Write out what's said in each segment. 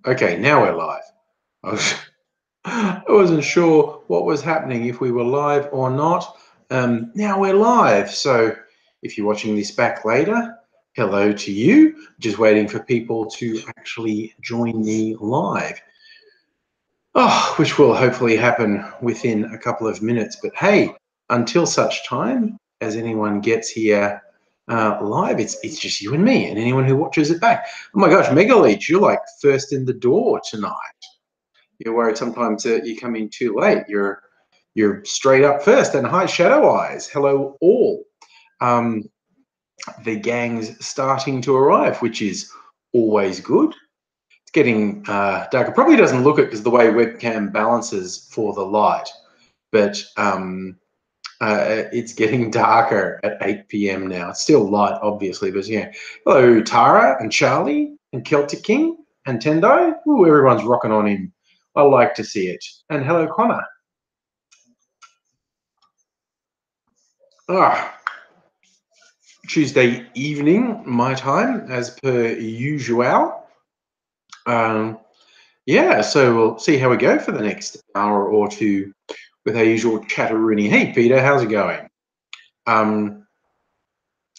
Okay, now we're live. I wasn't sure what was happening, if we were live or not. Now we're live. So if you're watching this back later, hello to you. Just waiting for people to actually join me live. Oh, which will hopefully happen within a couple of minutes. But hey, until such time as anyone gets here live, it's just you and me and anyone who watches it back. Oh my gosh, Megaleech, you're like first in the door tonight. You're worried sometimes that you come in too late. You're straight up first. And hi, Shadow Eyes. Hello, all. Um, the gang's starting to arrive, which is always good. It's getting darker. Probably doesn't look it because the way webcam balances for the light, but it's getting darker at 8 p.m. now. It's still light, obviously, but yeah. Hello, Tara and Charlie and Celtic King and Tendo. Ooh, everyone's rocking on in. I like to see it. And hello, Connor. Tuesday evening, my time, as per usual. Yeah, so we'll see how we go for the next hour or two with our usual chatteroony. Hey, Peter, how's it going?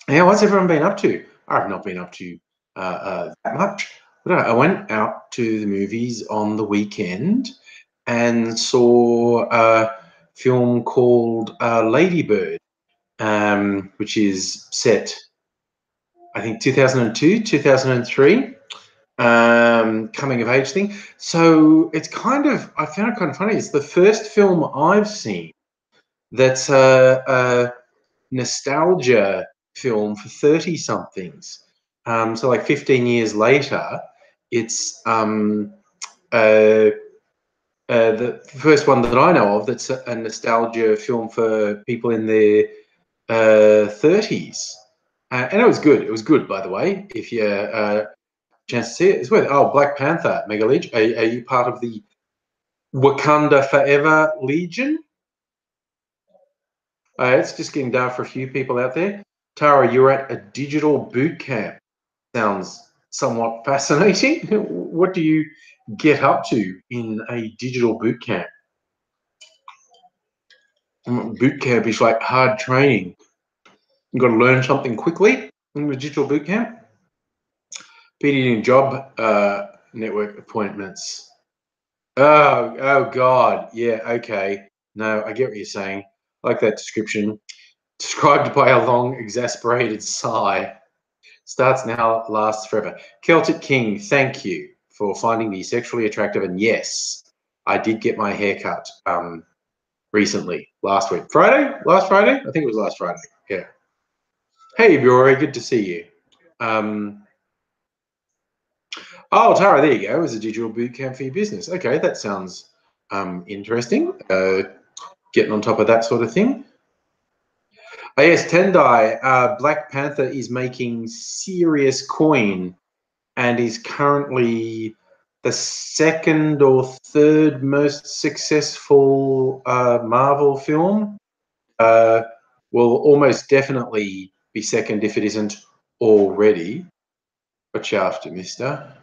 Yeah, what's everyone been up to? I've not been up to that much. But I went out to the movies on the weekend and saw a film called Ladybird, which is set, I think, 2002, 2003, coming of age thing. So it's kind of, I found it kind of funny. It's the first film I've seen that's a nostalgia film for 30 somethings. So like 15 years later, it's the first one that I know of that's a nostalgia film for people in their 30s. And it was good. It was good, by the way. If you chance to see it, it's worth. Oh, Black Panther, Megaledge. Are you part of the Wakanda Forever Legion? It's just getting dark for a few people out there. Tara, you're at a digital boot camp. Sounds somewhat fascinating. What do you get up to in a digital boot camp? Boot camp is like hard training. You've got to learn something quickly in the digital boot camp. Doing job network appointments. Oh God. Yeah, okay. No, I get what you're saying. I like that description. Described by a long, exasperated sigh. Starts now, lasts forever. Celtic King, thank you for finding me sexually attractive. And yes, I did get my hair cut recently, last week. Last Friday? I think it was last Friday. Yeah. Hey, Bjorn, good to see you. Oh, Tara, there you go. It was a digital boot camp for your business. Okay, that sounds interesting. Getting on top of that sort of thing. Oh, yes, Tendai, Black Panther is making serious coin and is currently the second or third most successful Marvel film. Will almost definitely be second if it isn't already. What you after, mister?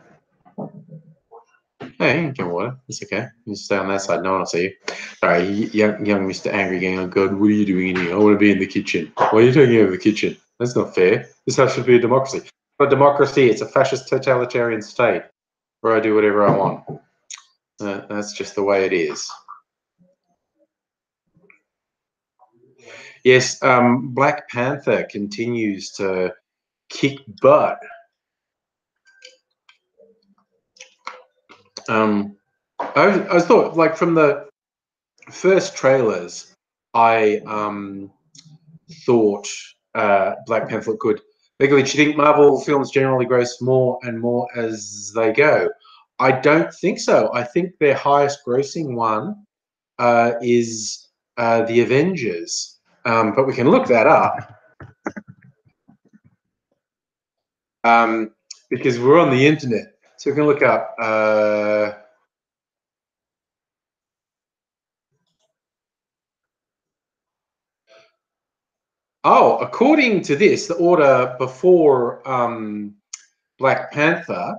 Hey, you can water. It's okay. You stay on that side. No one will see you. Sorry, young Mr. Angry Gang. Oh God, what are you doing in here? I want to be in the kitchen. Why are you taking over the kitchen? That's not fair. This house should be a democracy. It's not a democracy. It's a fascist totalitarian state where I do whatever I want. That's just the way it is. Yes, Black Panther continues to kick butt. I thought, like, from the first trailers, I thought Black Panther looked good. Legally, do you think Marvel films generally gross more and more as they go? I don't think so. I think their highest grossing one is The Avengers. But we can look that up because we're on the internet. So we can look up according to this, the order before Black Panther,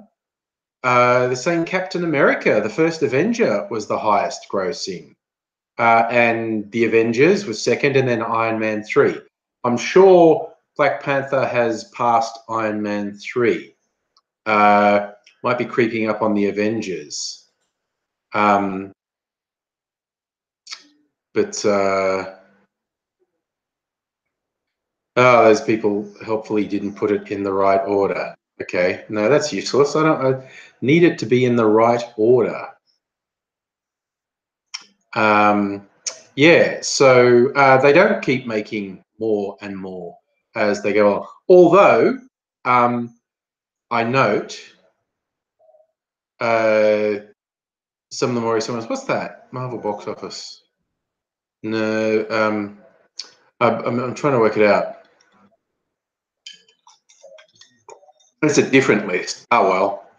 They're saying Captain America, the first Avenger, was the highest grossing. And the Avengers was second, and then Iron Man 3. I'm sure Black Panther has passed Iron Man 3. Might be creeping up on the Avengers. But those people helpfully didn't put it in the right order. Okay, no, that's useless. I need it to be in the right order. Yeah, so they don't keep making more and more as they go on. Although, I note some of the more recent ones. What's that? Marvel box office. No, I'm trying to work it out. It's a different list. Oh, well.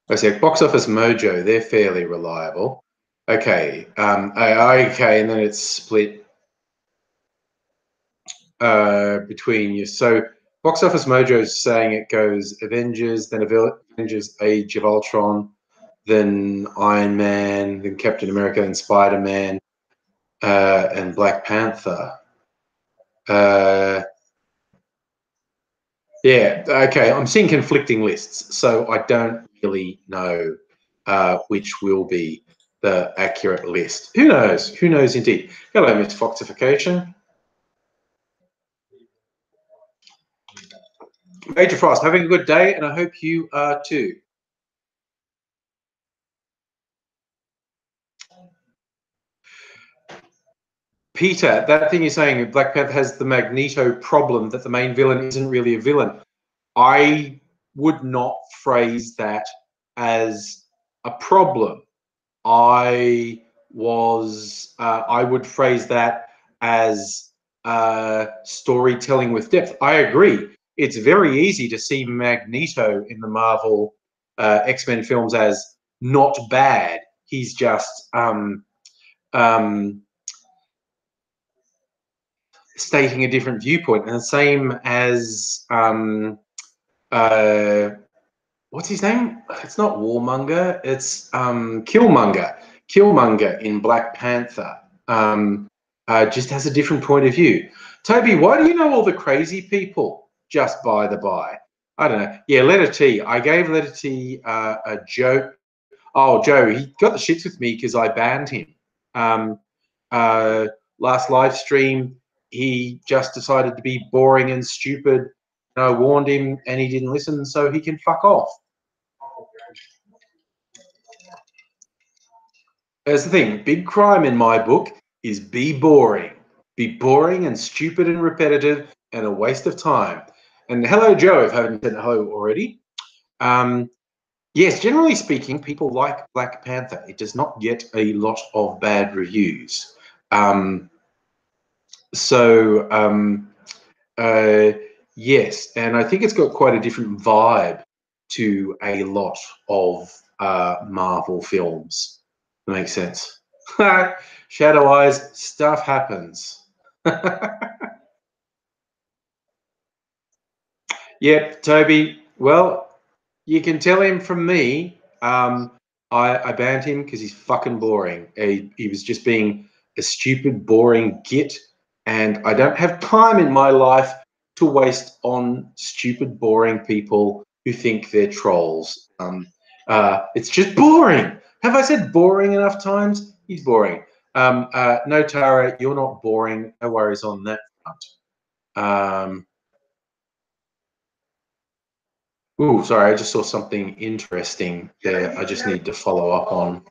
I see. Box Office Mojo, they're fairly reliable. Okay. Okay, and then it's split between you. So Box Office Mojo is saying it goes Avengers, then Avengers Age of Ultron, then Iron Man, then Captain America, then Spider-Man, and Black Panther. Yeah, okay. I'm seeing conflicting lists, so I don't really know which will be the accurate list. Who knows? Who knows indeed. Hello, Miss Foxification. Major Frost, having a good day, and I hope you are too. Peter, that thing you're saying, Black Panther has the Magneto problem that the main villain isn't really a villain. I would not phrase that as a problem. I would phrase that as storytelling with depth. I agree. It's very easy to see Magneto in the Marvel X-Men films as not bad. He's just stating a different viewpoint, and the same as what's his name? It's not Warmonger. It's Killmonger. Killmonger in Black Panther just has a different point of view. Toby, why do you know all the crazy people? Just by the by. I don't know. Yeah, Letter T. I gave Letter T a joke. Oh, Joe, he got the shits with me because I banned him. Last live stream, he just decided to be boring and stupid. And I warned him and he didn't listen, so he can fuck off. That's the thing. Big crime in my book is be boring. Be boring and stupid and repetitive and a waste of time. And hello, Joe, if I haven't said hello already. Yes, generally speaking, people like Black Panther. It does not get a lot of bad reviews. Yes, and I think it's got quite a different vibe to a lot of Marvel films. That makes sense. Shadow Eyes, stuff happens. Yep, Toby. Well, you can tell him from me. I banned him because he's fucking boring. He was just being a stupid, boring git, and I don't have time in my life to waste on stupid, boring people who think they're trolls. It's just boring. Have I said boring enough times? He's boring. No, Tara, you're not boring. No worries on that front. Oh, sorry, I just saw something interesting there. I just need to follow up on.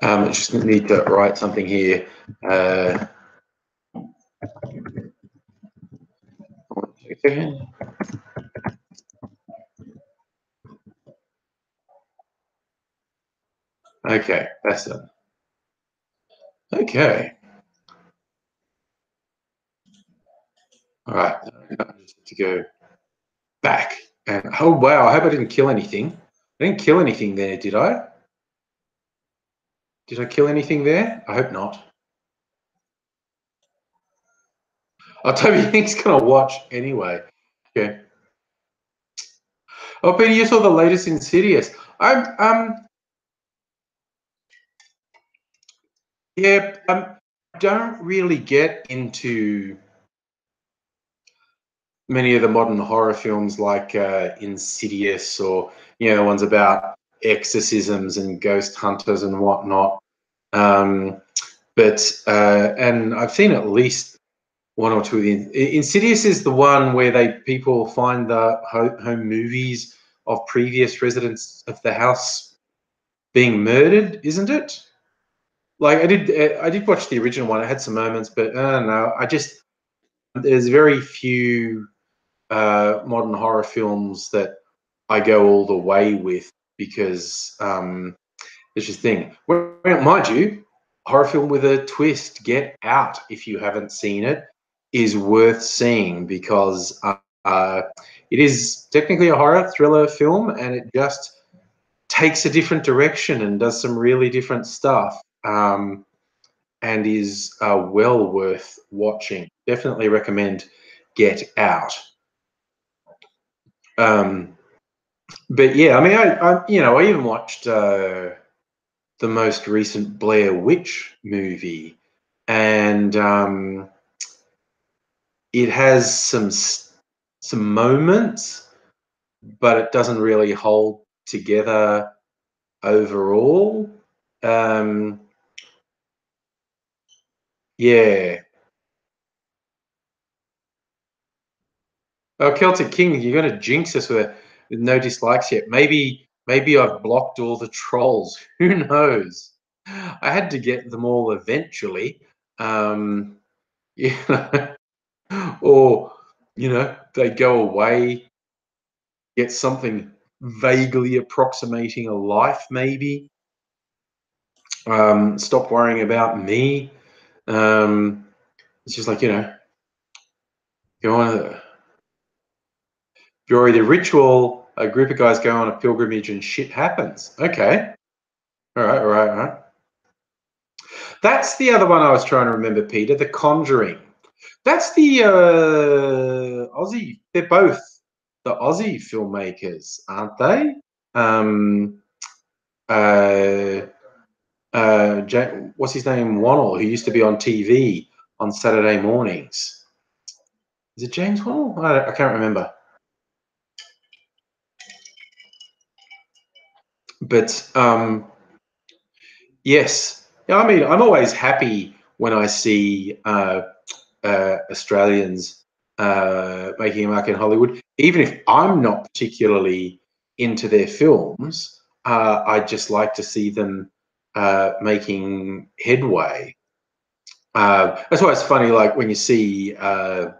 I just need to write something here. Okay, that's it. Okay. All right. I just need to go back. And oh wow, I hope I didn't kill anything. I didn't kill anything there, did I? Did I kill anything there? I hope not. Oh, Toby Hink's gonna watch anyway. Okay. Oh, Peter, you saw the latest Insidious. Yeah, don't really get into many of the modern horror films like Insidious, or the ones about exorcisms and ghost hunters and whatnot. And I've seen at least one or two of the Insidious is the one where people find the home movies of previous residents of the house being murdered, isn't it? Like I did watch the original one. It had some moments, but I don't know. There's very few modern horror films that I go all the way with, because it's just thing. Well, mind you, horror film with a twist, Get Out, if you haven't seen it, is worth seeing, because it is technically a horror thriller film, and it just takes a different direction and does some really different stuff, and is well worth watching. Definitely recommend Get Out. But yeah, I mean, I even watched the most recent Blair Witch movie, and it has some moments, but it doesn't really hold together overall. Yeah. Oh, Celtic King, you're going to jinx us with no dislikes yet. Maybe I've blocked all the trolls. Who knows? I had to get them all eventually. Yeah, or they go away, get something vaguely approximating a life, maybe. Stop worrying about me. It's just like, go on during the ritual, a group of guys go on a pilgrimage and shit happens. Okay. All right, all right, all right. That's the other one I was trying to remember, Peter. The Conjuring. That's the Aussie. They're both the Aussie filmmakers, aren't they? Um, uh, what's his name? Wannell, who used to be on TV on Saturday mornings. Is it James Wannell? I can't remember. But yes, yeah. I mean, I'm always happy when I see Australians making a mark in Hollywood, even if I'm not particularly into their films. I just like to see them making headway. That's why it's funny, like when you see a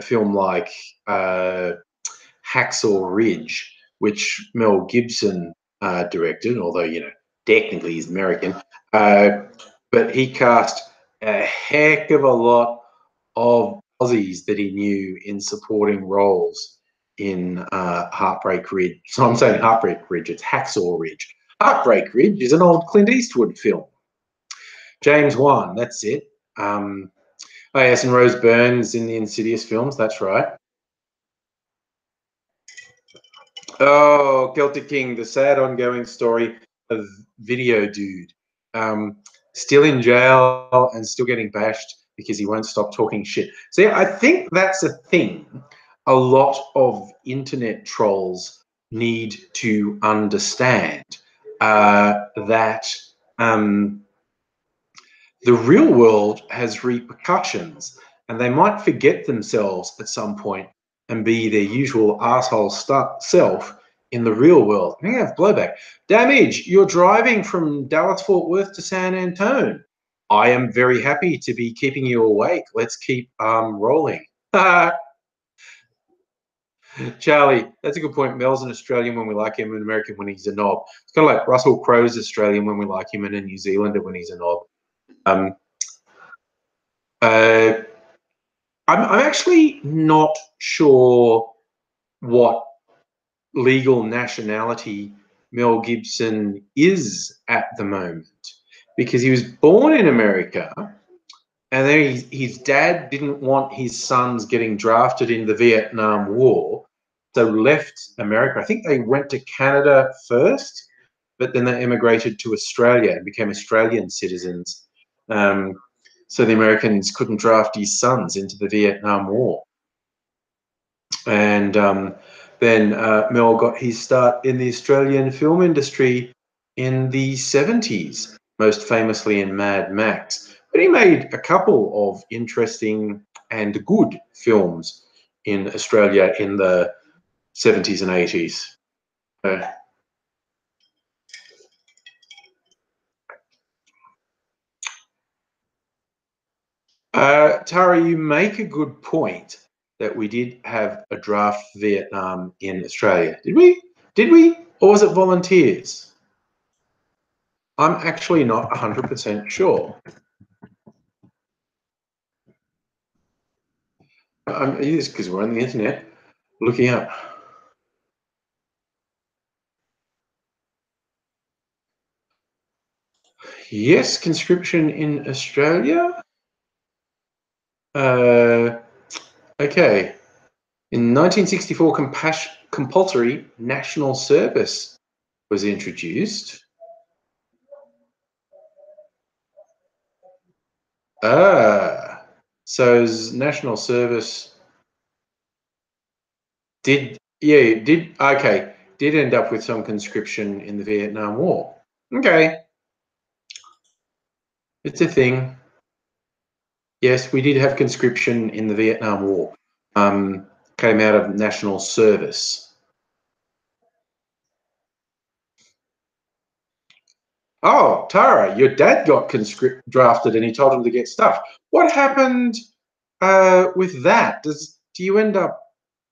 film like Hacksaw Ridge, which Mel Gibson directed, although technically he's American, but he cast a heck of a lot of Aussies that he knew in supporting roles in Heartbreak Ridge. So I'm saying Heartbreak Ridge, it's Hacksaw Ridge. Heartbreak Ridge is an old Clint Eastwood film. James Wan, that's it. Oh yes, and Rose Byrne's in the Insidious films, that's right. Oh, Celtic King, the sad ongoing story of Video Dude. Um, Still in jail and still getting bashed because he won't stop talking shit. See, I think that's a thing a lot of internet trolls need to understand, that the real world has repercussions, and they might forget themselves at some point and be their usual asshole self in the real world. And have blowback. Damage, you're driving from Dallas Fort Worth to San Antone. I am very happy to be keeping you awake. Let's keep rolling. Charlie, that's a good point. Mel's an Australian when we like him, an American when he's a knob. It's kind of like Russell Crowe's Australian when we like him, and a New Zealander when he's a knob. Um, uh, I'm actually not sure what legal nationality Mel Gibson is at the moment, because he was born in America, And then his dad didn't want his sons getting drafted in the Vietnam War, so left America. I think they went to Canada first, but then they immigrated to Australia and became Australian citizens. So the Americans couldn't draft his sons into the Vietnam War. And then Mel got his start in the Australian film industry in the 70s, most famously in Mad Max. But he made a couple of interesting and good films in Australia in the 70s and 80s. Tara, you make a good point that we did have a draft for Vietnam in Australia. Did we? Did we? Or was it volunteers? I'm actually not 100% sure. It is because we're on the internet looking up. Yes, conscription in Australia. Okay. In 1964, compulsory national service was introduced. So national service did end up with some conscription in the Vietnam War. Okay, it's a thing. Yes, we did have conscription in the Vietnam War. Came out of national service. Oh, Tara, your dad got drafted and he told him to get stuff. What happened with that? Do you end up?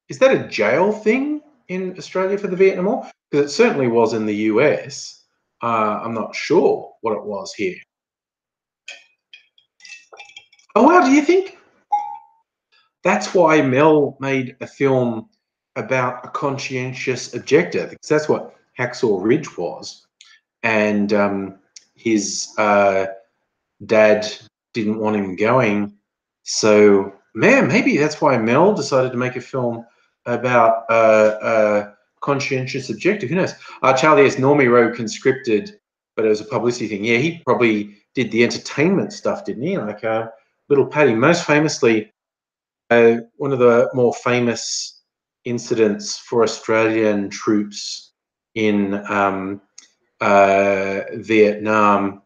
Is that a jail thing in Australia for the Vietnam War? Because it certainly was in the US. I'm not sure what it was here. Oh wow, do you think? That's why Mel made a film about a conscientious objector, because that's what Hacksaw Ridge was. And his dad didn't want him going. So, man, maybe that's why Mel decided to make a film about a conscientious objector. Who knows? Charlie S. Normie Rowe conscripted, but it was a publicity thing. Yeah, he probably did the entertainment stuff, didn't he? Like Little Paddy. Most famously, one of the more famous incidents for Australian troops in Vietnam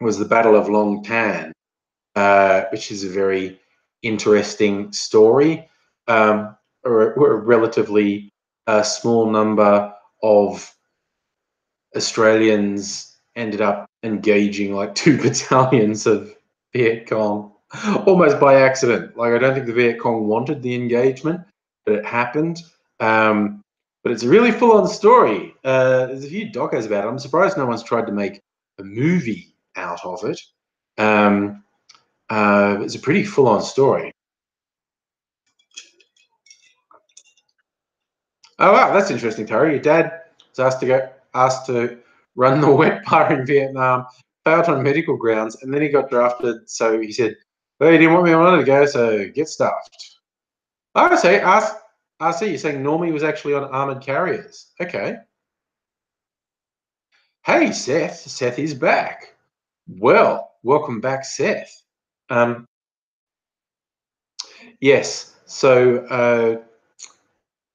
was the Battle of Long Tan, which is a very interesting story. A relatively small number of Australians ended up engaging like 2 battalions of Viet Cong almost by accident. Like, I don't think the Viet Cong wanted the engagement, but it happened. But it's a really full-on story. There's a few docos about it. I'm surprised no one's tried to make a movie out of it. It's a pretty full-on story. Oh wow, that's interesting, Terry. Your dad was asked to run the wet bar in Vietnam, failed on medical grounds, and then he got drafted. So he said, "Well, you didn't want me, I wanted to go, so get stuffed." I say, I see. You're saying Normie was actually on armored carriers. Okay. Hey, Seth. Seth is back. Well, welcome back, Seth. Yes. So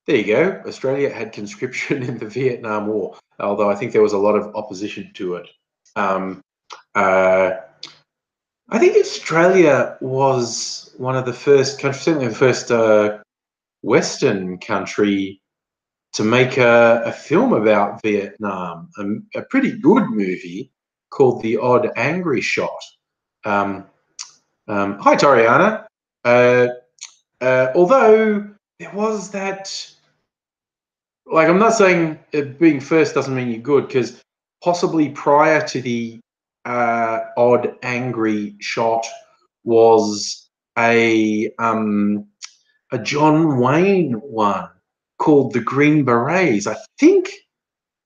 there you go. Australia had conscription in the Vietnam War, although I think there was a lot of opposition to it. I think Australia was one of the first countries, certainly the first Western country to make a film about Vietnam, a pretty good movie called The Odd Angry Shot. Hi, Toriana. Although there was that, like, I'm not saying being first doesn't mean you're good, because possibly prior to the Odd Angry Shot was a John Wayne one called The Green Berets. I think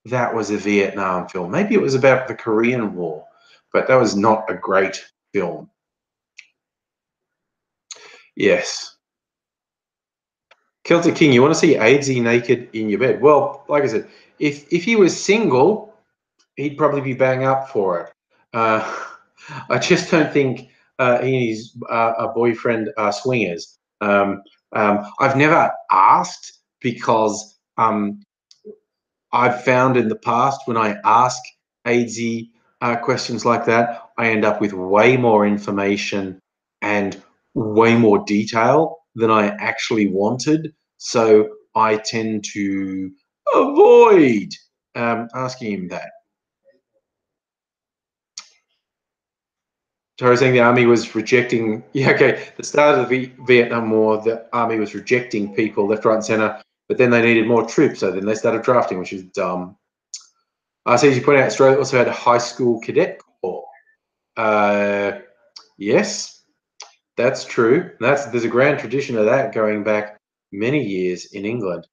that was a Vietnam film. Maybe it was about the Korean War, but that was not a great film. Yes. Celtic King, you want to see AngryAussie naked in your bed? Well, like I said, if he was single, he'd probably be bang up for it. I just don't think he and his boyfriend are swingers. I've never asked because I've found in the past when I ask AngryAussie questions like that, I end up with way more information and way more detail than I actually wanted. So I tend to avoid asking him that. So I was saying the army was rejecting. Yeah, okay. The start of the Vietnam War, the army was rejecting people left, right, and centre. But then they needed more troops, so then they started drafting, which is dumb. So as you point out, Australia also had a high school cadet corps. Yes, that's true. There's a grand tradition of that going back many years in England.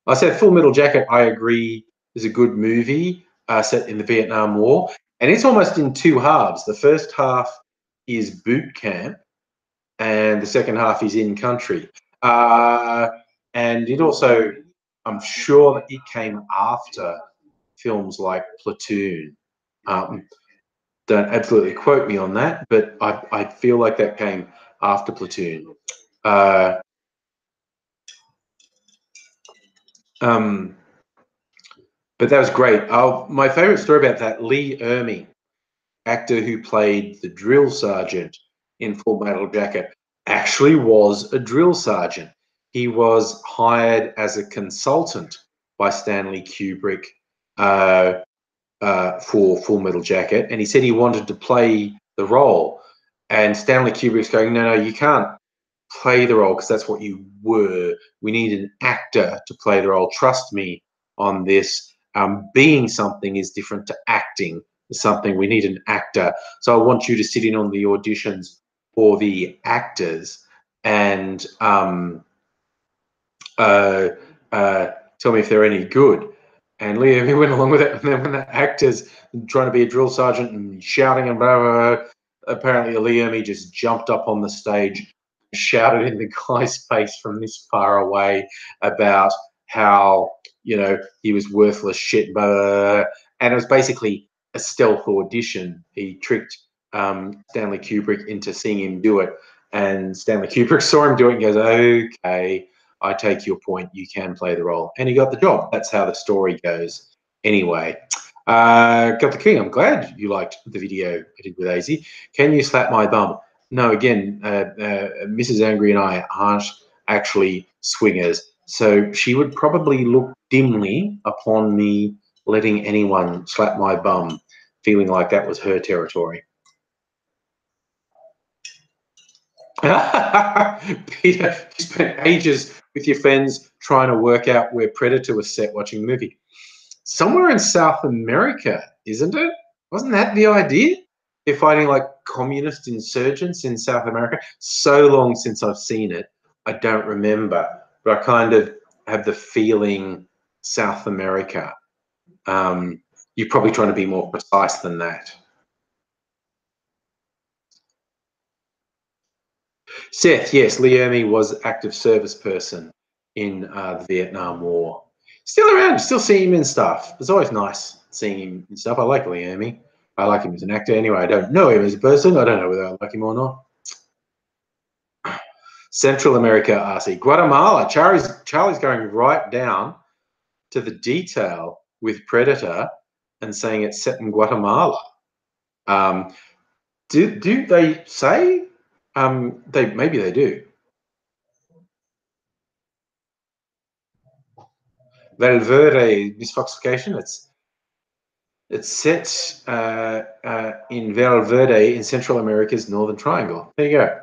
I said Full Metal Jacket, I agree, is a good movie set in the Vietnam War. And it's almost in two halves. The first half is boot camp, and the second half is in country. And it also, I'm sure that it came after films like Platoon. Don't absolutely quote me on that, but I feel like that came after Platoon. Uh, um, but that was great. My favorite story about that, Lee Ermey, actor who played the drill sergeant in Full Metal Jacket, actually was a drill sergeant. He was hired as a consultant by Stanley Kubrick for Full Metal Jacket, and he said he wanted to play the role. And Stanley Kubrick's going, no, you can't play the role because that's what you were. We need an actor to play the role. Trust me on this. Being something is different to acting something. We need an actor. So I want you to sit in on the auditions for the actors and tell me if they're any good. And Liam, he went along with it. And then when the actor's trying to be a drill sergeant and shouting and blah, blah, blah, apparently Liam, he just jumped up on the stage, shouted in the guy's face from this far away about how, he was worthless shit, blah, blah, blah. And it was basically a stealth audition. He tricked Stanley Kubrick into seeing him do it. And Stanley Kubrick saw him do it and goes, okay, I take your point. You can play the role. And he got the job. That's how the story goes. Anyway, got the king. I'm glad you liked the video I did with AngryAussie. Can you slap my bum? No, again, Mrs. Angry and I aren't actually swingers. So she would probably look dimly upon me letting anyone slap my bum, feeling like that was her territory. Peter, you spent ages with your friends trying to work out where Predator was set watching the movie. Somewhere in South America, isn't it? Wasn't that the idea? They're fighting like communist insurgents in South America. So long since I've seen it, I don't remember. But I kind of have the feeling South America. You're probably trying to be more precise than that. Seth, yes, Lee Ermey was active service person in the Vietnam War. Still around, still see him in stuff. It's always nice seeing him in stuff. I like Lee Ermey. I like him as an actor. Anyway, I don't know him as a person. I don't know whether I like him or not. Central America, RC. Guatemala. Charlie's going right down to the detail with Predator and saying it's set in Guatemala. Do they say? Maybe they do. Valverde misfoxification. It's set in Valverde in Central America's Northern Triangle. There you go.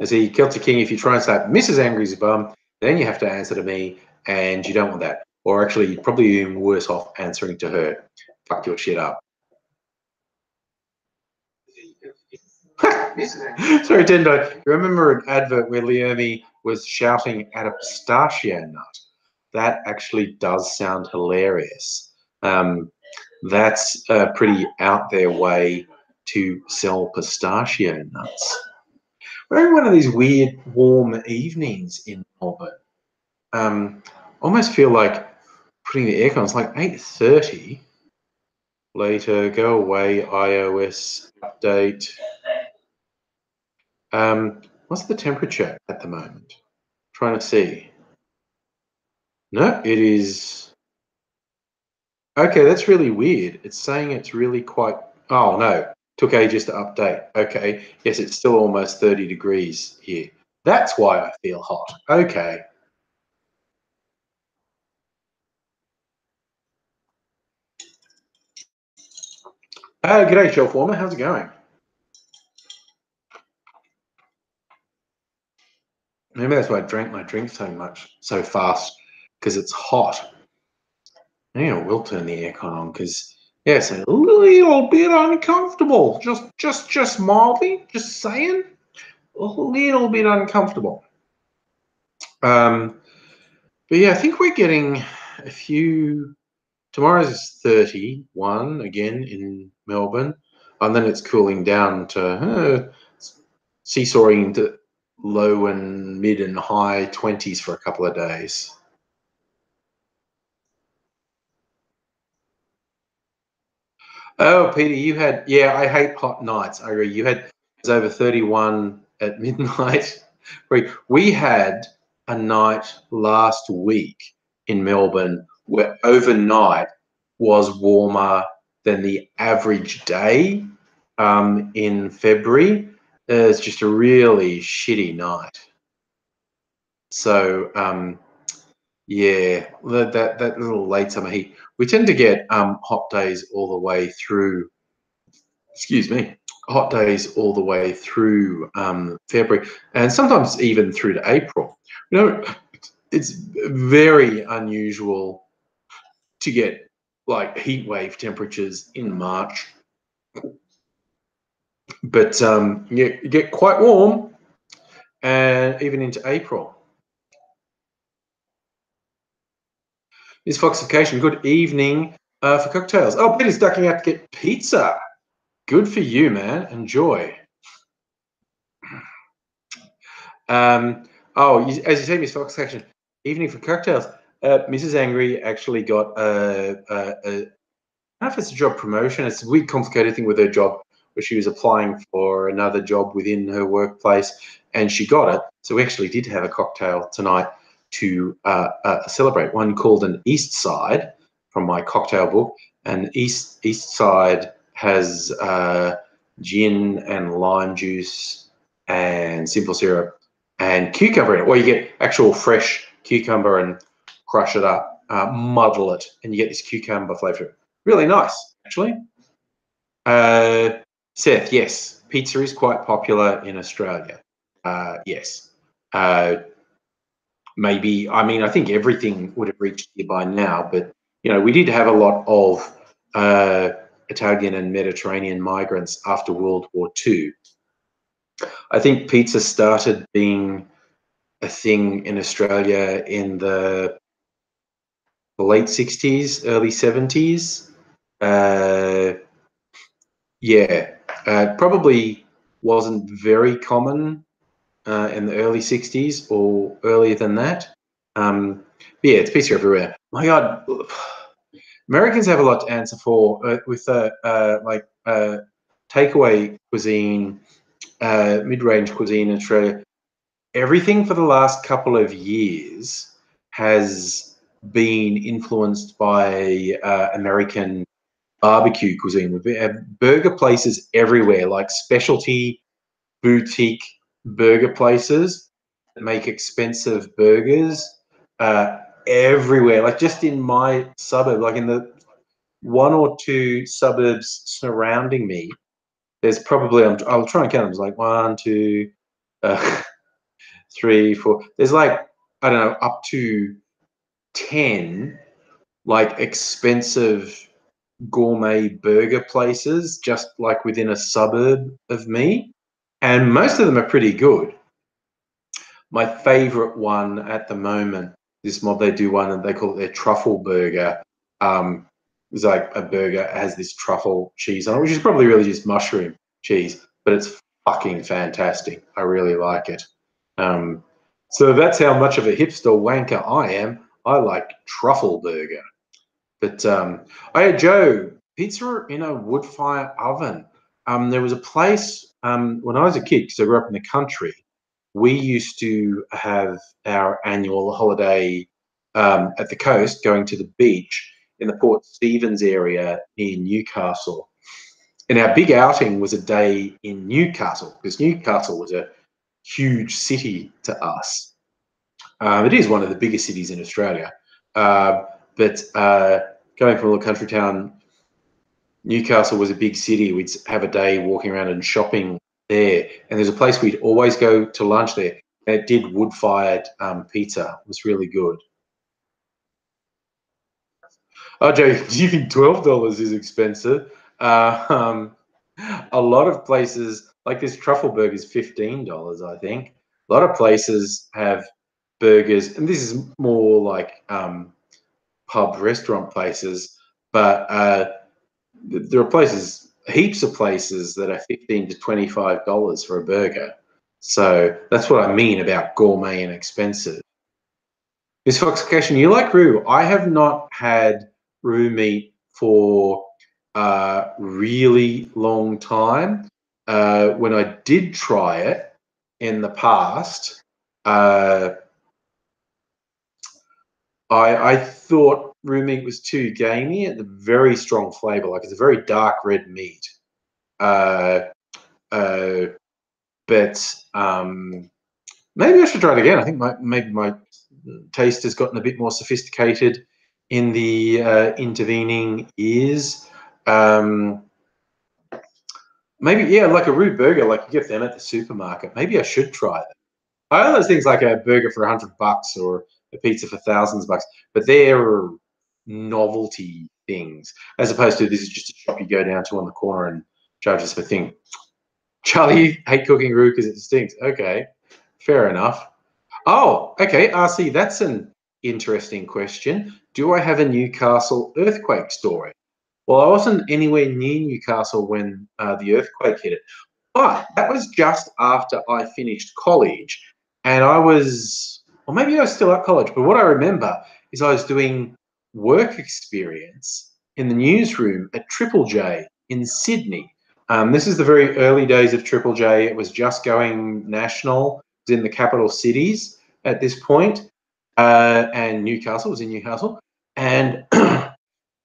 As a Celtic King, if you try and slap Mrs. Angry's bum, then you have to answer to me, and you don't want that. Or actually, you'd probably be even worse off answering to her. Fuck your shit up. Sorry, Tendo. You remember an advert where Leonie was shouting at a pistachio nut? that actually does sound hilarious. That's a pretty out there way to sell pistachio nuts. We're in one of these weird warm evenings in Melbourne. Almost feel like putting the aircon. It's like 8:30. Later, go away. iOS update. What's the temperature at the moment? Trying to see. No, it is. Okay, that's really weird. It's saying it's really quite. Oh no, took ages to update. Okay, yes, it's still almost 30 degrees here. That's why I feel hot. Okay. G'day, Shelf Warmer. How's it going? Maybe that's why I drank my drink so fast, because it's hot. Yeah, we'll turn the aircon on because yeah, it's a little bit uncomfortable. Just mildly, just saying, a little bit uncomfortable. But yeah, I think we're getting a few. Tomorrow's 31 again in Melbourne, and then it's cooling down to seesawing to low and mid and high 20s for a couple of days. Oh, Peter, you had, yeah, I hate hot nights. I agree. You had, it was over 31 at midnight. We had a night last week in Melbourne where overnight was warmer than the average day in February. It's just a really shitty night. So, yeah, that little late summer heat. We tend to get hot days all the way through. Excuse me, hot days all the way through February, and sometimes even through to April. You know, it's very unusual to get like heat wave temperatures in March, but you get quite warm, and even into April. Miss Foxification, good evening for cocktails. Oh, Peter's ducking out to get pizza. Good for you, man. Enjoy. As you say, Miss Foxification, evening for cocktails. Mrs. Angry actually got I don't know if it's a job promotion. It's a weird, complicated thing with her job where she was applying for another job within her workplace, and she got it. So we actually did have a cocktail tonight to celebrate. One called an East Side from my cocktail book, and East Side has gin and lime juice and simple syrup and cucumber in it. Or you get actual fresh cucumber and crush it up, muddle it, and you get this cucumber flavor. Really nice, actually. Seth, yes, pizza is quite popular in Australia. Yes. Maybe, I mean, I think everything would have reached here by now, but, you know, we did have a lot of Italian and Mediterranean migrants after World War II. I think pizza started being a thing in Australia in the late 60s, early 70s. Yeah, probably wasn't very common in the early 60s or earlier than that. But yeah, it's pizza everywhere. My God, Americans have a lot to answer for with takeaway cuisine, mid-range cuisine in Australia. Everything for the last couple of years has been influenced by American barbecue cuisine. We have burger places everywhere, like specialty boutique burger places that make expensive burgers everywhere. Like just in my suburb, like in the one or two suburbs surrounding me, there's probably, I'll try and count them. It's like one, two, uh, three, four. There's like, I don't know, up to 10 like expensive gourmet burger places just like within a suburb of me, and most of them are pretty good. My favorite one at the moment this mob, they do one and they call it their truffle burger. It's like a burger has this truffle cheese on it, which is probably really just mushroom cheese, but it's fucking fantastic. I really like it. So that's how much of a hipster wanker I am. I like truffle burger. But I had Joe pizza in a wood fire oven. There was a place when I was a kid, because I grew up in the country. We used to have our annual holiday at the coast, going to the beach in the Port Stephens area in Newcastle. And our big outing was a day in Newcastle, because Newcastle was a huge city to us. It is one of the biggest cities in Australia. But going from a little country town, Newcastle was a big city. We'd have a day walking around and shopping there. And there's a place we'd always go to lunch there. And it did wood-fired pizza. It was really good. Oh, Joe, do you think $12 is expensive? A lot of places, like this truffle burger, is $15, I think. A lot of places have burgers, and this is more like pub restaurant places, but there are places, heaps of places that are $15 to $25 for a burger. So that's what I mean about gourmet and expensive. Miss Fox question, you like roux? I have not had roux meat for a really long time. When I did try it in the past, I thought roux meat was too gamey. It's a very strong flavour, like it's a very dark red meat. Uh, uh, but maybe I should try it again. I think maybe my taste has gotten a bit more sophisticated in the intervening years. Maybe, yeah, like a roux burger, like you get them at the supermarket. Maybe I should try it. I know those things like a burger for $100 or a pizza for thousands of bucks, but they're novelty things as opposed to this is just a shop you go down to on the corner and charge us for thing. Charlie, you hate cooking roux because it stinks. Okay, fair enough. Oh, okay, RC, that's an interesting question. Do I have a Newcastle earthquake story? Well, I wasn't anywhere near Newcastle when the earthquake hit it. But that was just after I finished college. And I was, or maybe I was still at college, but what I remember is I was doing work experience in the newsroom at Triple J in Sydney. This is the very early days of Triple J. It was just going national. It was in the capital cities at this point. And Newcastle was in Newcastle. And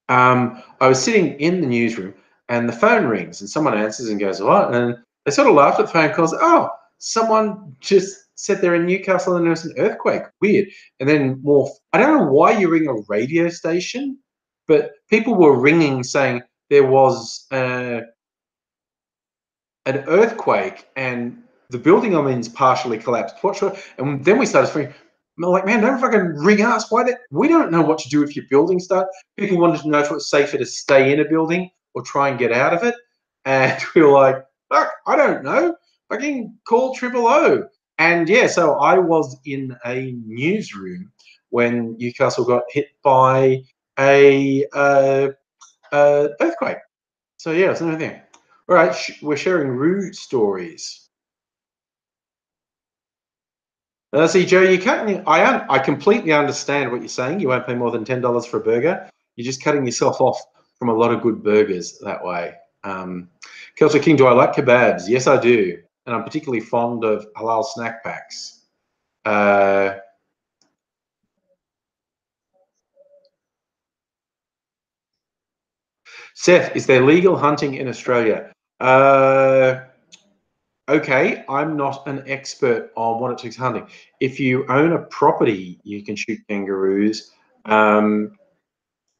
I was sitting in the newsroom and the phone rings and someone answers and goes, what? And they sort of laughed at the phone calls. Oh, someone just said they're in Newcastle and there was an earthquake. Weird. And then more, I don't know why you ring a radio station, but people were ringing saying there was an earthquake and the building I'm in is partially collapsed. What should, and then we started thinking, like, man, don't fucking ring us. We don't know what to do if your building starts. People wanted to know if it was safer to stay in a building or try and get out of it. And we were like, fuck, I don't know. Fucking call 000. And yeah, so I was in a newsroom when Newcastle got hit by a earthquake. So yeah, it's another thing. All right, we're sharing roux stories. See, Joe, you can't. I completely understand what you're saying. You won't pay more than $10 for a burger. You're just cutting yourself off from a lot of good burgers that way. Kelso King, do I like kebabs? Yes, I do, and I'm particularly fond of halal snack packs. Seth, is there legal hunting in Australia? Okay, I'm not an expert on what it takes hunting. If you own a property, you can shoot kangaroos. I'm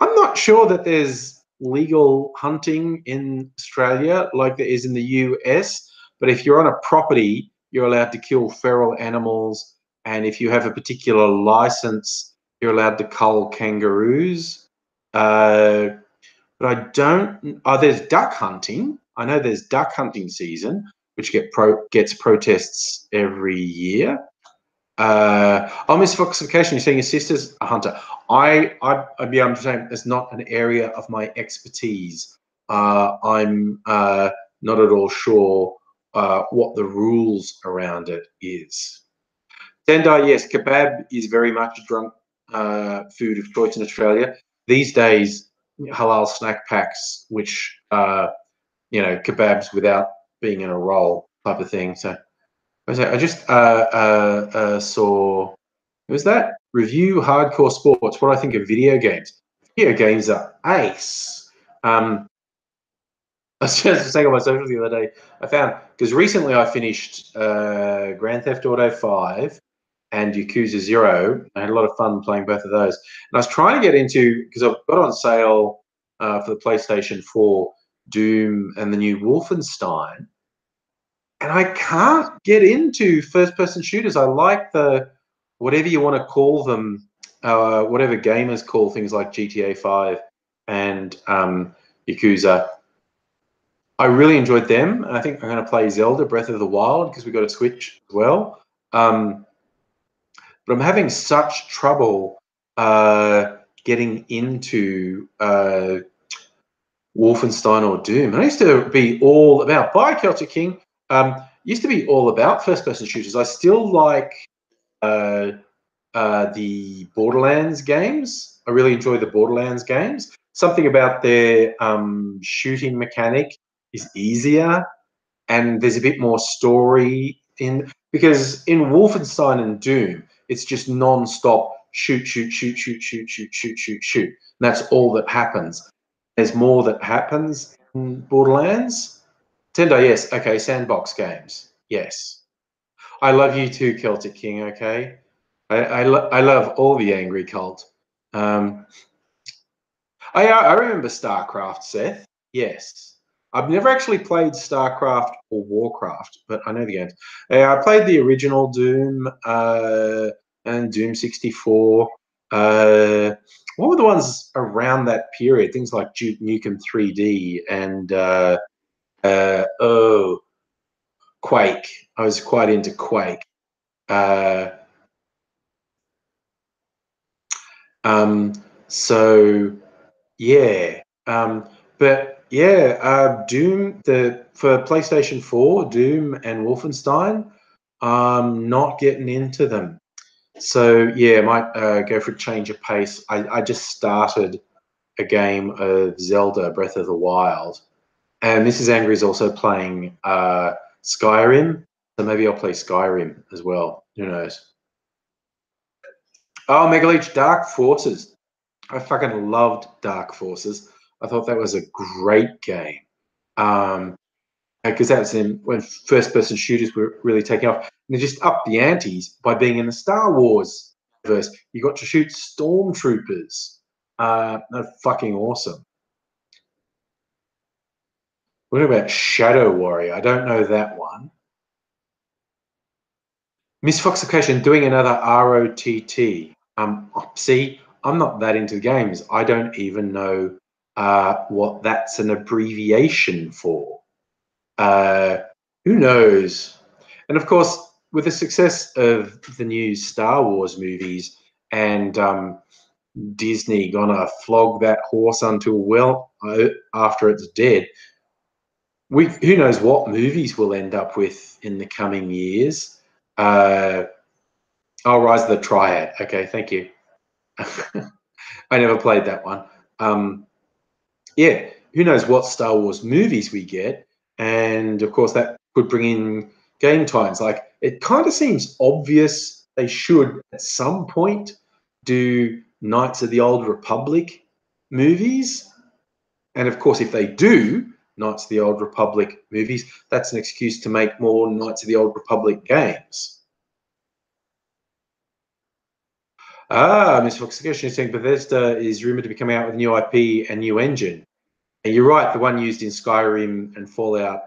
not sure that there's legal hunting in Australia like there is in the US, but if you're on a property, you're allowed to kill feral animals, and if you have a particular license, you're allowed to cull kangaroos. Uh, but I don't. Oh, there's duck hunting. I know there's duck hunting season, which gets protests every year. Oh, misfoxification. You're saying your sister's a hunter. I'd be able to say it's not an area of my expertise. I'm not at all sure what the rules around it is. Tendai, yes, kebab is very much a drunk food of choice in Australia. These days, halal snack packs, which kebabs without being in a roll type of thing. So I just saw, who was that? Review Hardcore Sports, what I think of video games. Video games are ace. I was just saying on my socials the other day, I found, because recently I finished Grand Theft Auto 5 and Yakuza 0. I had a lot of fun playing both of those. And I was trying to get into, because I've got on sale for the PlayStation 4, Doom and the new Wolfenstein. And I can't get into first-person shooters. I like the, whatever you want to call them, whatever gamers call things like GTA 5 and Yakuza. I really enjoyed them. I think I'm going to play Zelda Breath of the Wild because we got a Switch as well. But I'm having such trouble getting into Wolfenstein or Doom. And I used to be all about, by Celtic King, used to be all about first-person shooters. I still like the Borderlands games. I really enjoy the Borderlands games. Something about their shooting mechanic is easier, and there's a bit more story in, because in Wolfenstein and Doom, it's just non-stop shoot, shoot, shoot, shoot, shoot, shoot, shoot, shoot, shoot. And that's all that happens. There's more that happens in Borderlands. Tendo, yes. Okay, sandbox games. Yes. I love you too, Celtic King, okay? I love all the angry cult. I remember StarCraft, Seth. Yes. I've never actually played StarCraft or Warcraft, but I know the games. I played the original Doom and Doom 64. What were the ones around that period? Things like Duke Nukem 3D and Quake. I was quite into Quake. So yeah, but yeah, Doom for PlayStation 4, Doom and Wolfenstein. Not getting into them. So yeah, might go for a change of pace. I just started a game of Zelda Breath of the Wild, and Mrs. Angry is also playing Skyrim. So maybe I'll play Skyrim as well. Who knows? Oh, Mega Leech Dark Forces. I fucking loved Dark Forces. I thought that was a great game. Because that was when first-person shooters were really taking off. And they just upped the antes by being in the Star Wars universe. You got to shoot stormtroopers. They're fucking awesome. What about Shadow Warrior? I don't know that one. Misfoxification, doing another ROTT. See, I'm not that into games. I don't even know what that's an abbreviation for. Who knows? And of course, with the success of the new Star Wars movies and Disney gonna flog that horse until well after it's dead, who knows what movies we'll end up with in the coming years. Rise of the Triad. Okay, thank you. I never played that one. Yeah, who knows what Star Wars movies we get, and of course that could bring in game times. Like, it kind of seems obvious they should at some point do Knights of the Old Republic movies, and of course if they do Knights of the Old Republic movies, that's an excuse to make more Knights of the Old Republic games. Miss Foxification is saying Bethesda is rumored to be coming out with new IP and new engine. And you're right, the one used in Skyrim and Fallout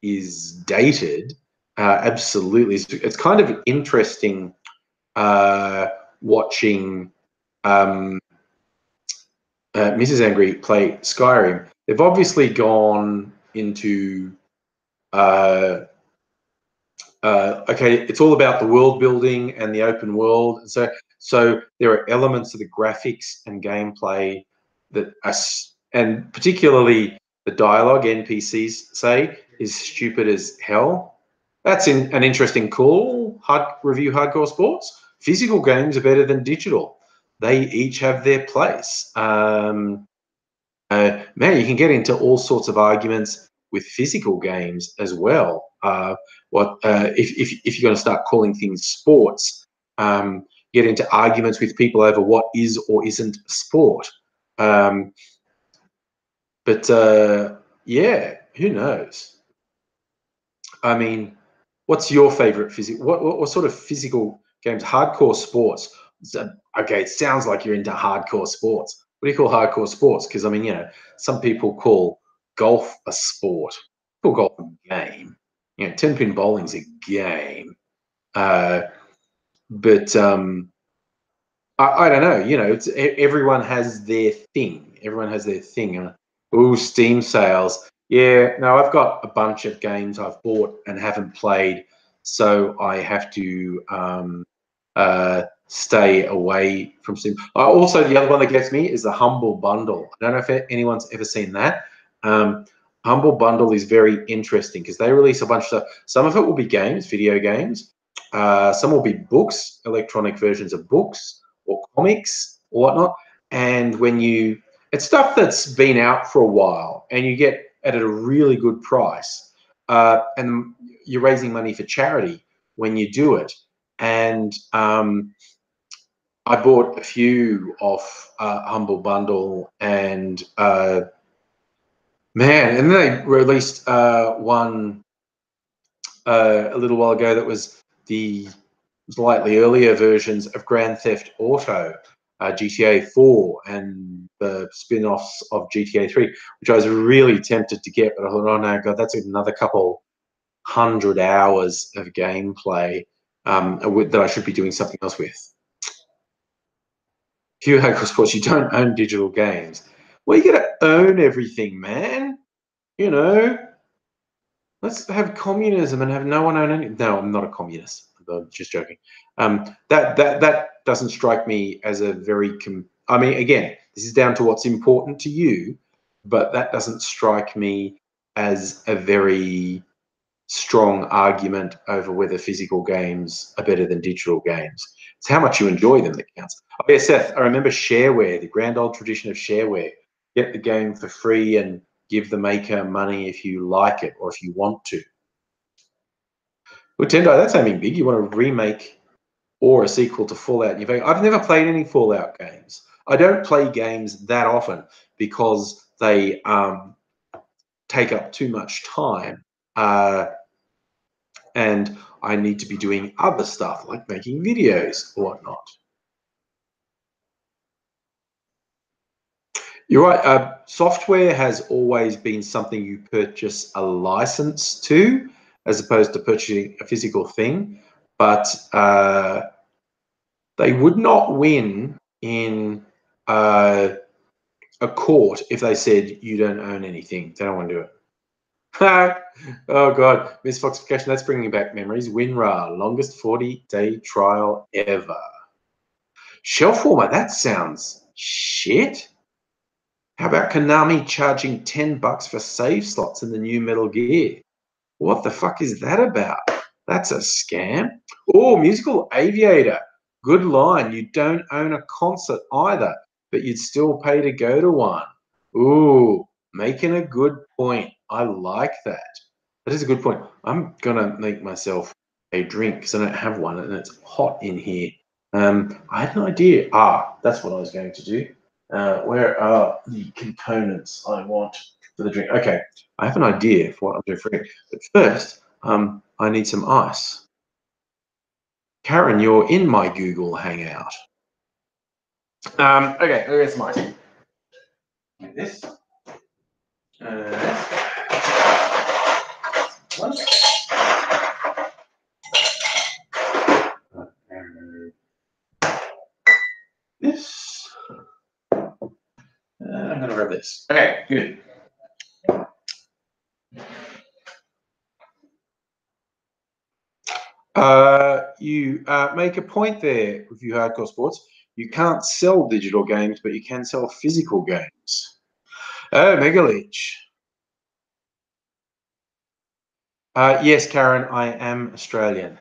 is dated. Absolutely. It's kind of interesting watching Mrs. Angry play Skyrim. They've obviously gone into okay, it's all about the world building and the open world. And so there are elements of the graphics and gameplay that are, and particularly the dialogue NPCs say is stupid as hell. That's an interesting call. Review hardcore sports. Physical games are better than digital. They each have their place. Man, you can get into all sorts of arguments with physical games as well. If you're going to start calling things sports, get into arguments with people over what is or isn't sport. Yeah, who knows? I mean, what's your favorite physical? What sort of physical games? Hardcore sports. So, okay, it sounds like you're into hardcore sports. What do you call hardcore sports? Because I mean, some people call golf a sport. People call golf a game. 10-pin bowling's a game. But I don't know. It's everyone has their thing. Everyone has their thing. Ooh, Steam sales. Yeah, no, I've got a bunch of games I've bought and haven't played, so I have to stay away from Steam. Also, the other one that gets me is the Humble Bundle. I don't know if anyone's ever seen that. Humble Bundle is very interesting because they release a bunch of stuff. Some of it will be games, video games. Some will be books, electronic versions of books or comics or whatnot. And it's stuff that's been out for a while and you get it at a really good price. And you're raising money for charity when you do it. And I bought a few off Humble Bundle and man, and then they released one a little while ago that was the slightly earlier versions of Grand Theft Auto, GTA 4, and the spin-offs of GTA 3, which I was really tempted to get, but I thought, oh no, God, that's another couple 100 hours of gameplay that I should be doing something else with. If you have sports, you don't own digital games. Well, you got to own everything, man. Let's have communism and have no one own anything. No, I'm not a communist. I'm just joking. That doesn't strike me as a very. I mean, again, this is down to what's important to you, but that doesn't strike me as a very strong argument over whether physical games are better than digital games. It's how much you enjoy them that counts. Oh yeah, Seth, I remember shareware, the grand old tradition of shareware. Get the game for free and give the maker money if you like it or if you want to. Well, Tendai, that's aiming big. You want to remake or a sequel to Fallout. I've never played any Fallout games. I don't play games that often because they take up too much time. And I need to be doing other stuff like making videos or whatnot. You're right. Software has always been something you purchase a license to, as opposed to purchasing a physical thing. But they would not win in a court if they said you don't own anything. They don't want to do it. Oh God, Miss Foxification, that's bringing back memories. WinRAR, longest 40-day trial ever. Shelf warmer, that sounds shit. How about Konami charging $10 for save slots in the new Metal Gear? What the fuck is that about? That's a scam. Oh, Musical Aviator. Good line. You don't own a concert either, but you'd still pay to go to one. Ooh, making a good point. I like that. That is a good point. I'm going to make myself a drink because I don't have one and it's hot in here. I had an idea. That's what I was going to do. Where are the components I want for the drink? Okay, I have an idea for what I'm doing for it. But first, I need some ice. Karen, you're in my Google Hangout. Okay, I'll get some ice. Like this. This. I'm going to grab this. Okay, good. You make a point there with you hardcore sports. You can't sell digital games, but you can sell physical games. Oh, Megaleech. Yes, Karen, I am Australian.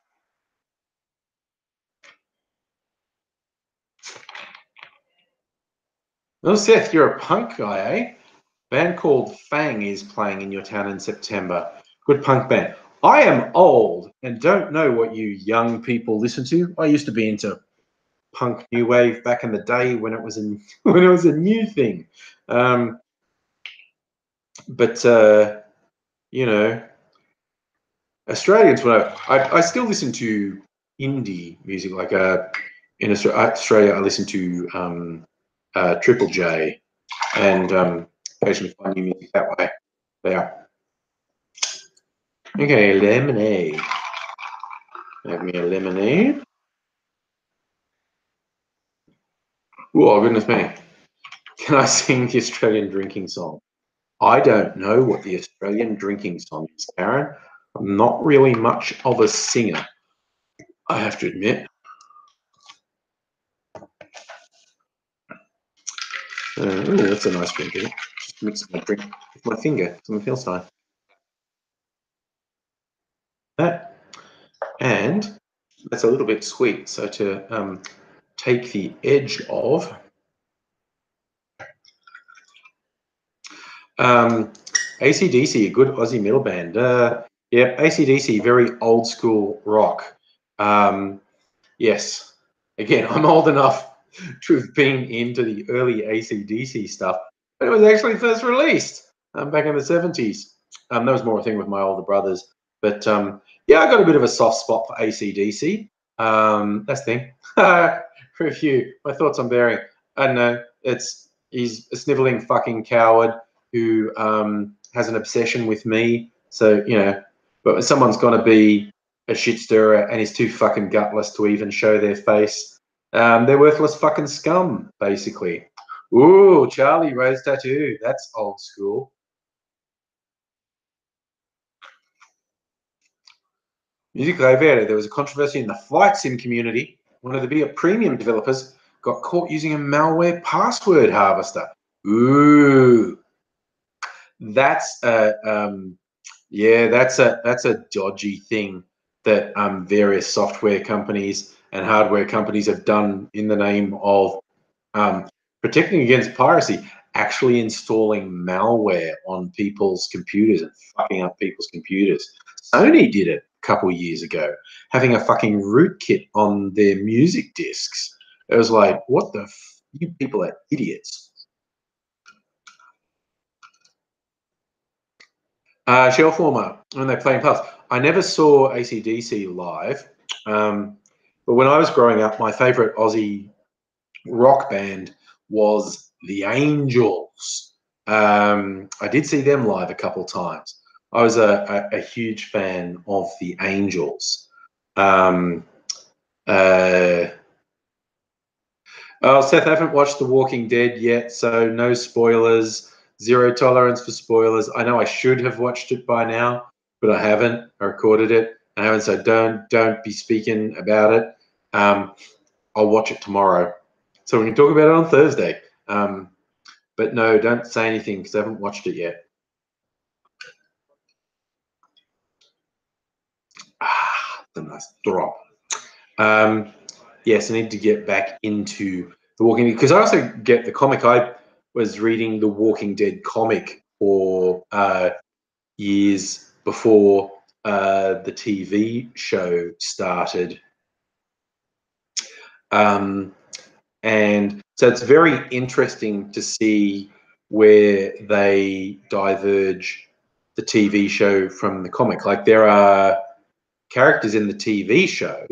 Oh, Seth, you're a punk guy, eh? Band called Fang is playing in your town in September. Good punk band. I am old and don't know what you young people listen to. I used to be into punk new wave back in the day when it was a new thing. But you know, Australians, I still listen to indie music. Like in Australia, I listen to Triple J and occasionally find new music that way. Yeah. Okay, lemonade. Have me a lemonade. Oh, goodness me. Can I sing the Australian drinking song? I don't know what the Australian drinking song is, Karen. I'm not really much of a singer, I have to admit. Ooh, that's a nice drink. Just mix my drink with my finger. Something feels nice. That, and that's a little bit sweet. So to take the edge of, AC/DC, a good Aussie metal band. Yeah, AC/DC, very old school rock. Yes, again, I'm old enough to have been into the early AC/DC stuff, but it was actually first released back in the 70s. That was more a thing with my older brothers. But yeah, I got a bit of a soft spot for AC/DC. That's the thing. Review. My thoughts on Bearing. I don't know. He's a sniveling fucking coward who has an obsession with me. So, you know, but someone's got to be a shit stirrer and is too fucking gutless to even show their face. They're worthless fucking scum, basically. Ooh, Charlie Rose tattoo. That's old school. Music Rivera, there was a controversy in the flight sim community. One of the bigger premium developers got caught using a malware password harvester. Ooh, that's yeah, that's a dodgy thing that various software companies and hardware companies have done in the name of protecting against piracy. Actually installing malware on people's computers and fucking up people's computers. Sony did it a couple of years ago, having a fucking rootkit on their music discs. It was like, what the you people are idiots. Shellformer, when they play in pubs. I never saw AC/DC live, but when I was growing up, my favourite Aussie rock band was the Angels. I did see them live a couple times. I was a huge fan of the Angels. Oh, Seth, I haven't watched The Walking Dead yet, so no spoilers. Zero tolerance for spoilers. I know I should have watched it by now, but I haven't. I recorded it. I haven't, so don't be speaking about it. I'll watch it tomorrow, so we can talk about it on Thursday. But no, don't say anything because I haven't watched it yet. The nice drop. Yes, I need to get back into The Walking Dead because I also get the comic. I was reading the Walking Dead comic for years before the TV show started. And so it's very interesting to see where they diverge the TV show from the comic. Like there are characters in the TV show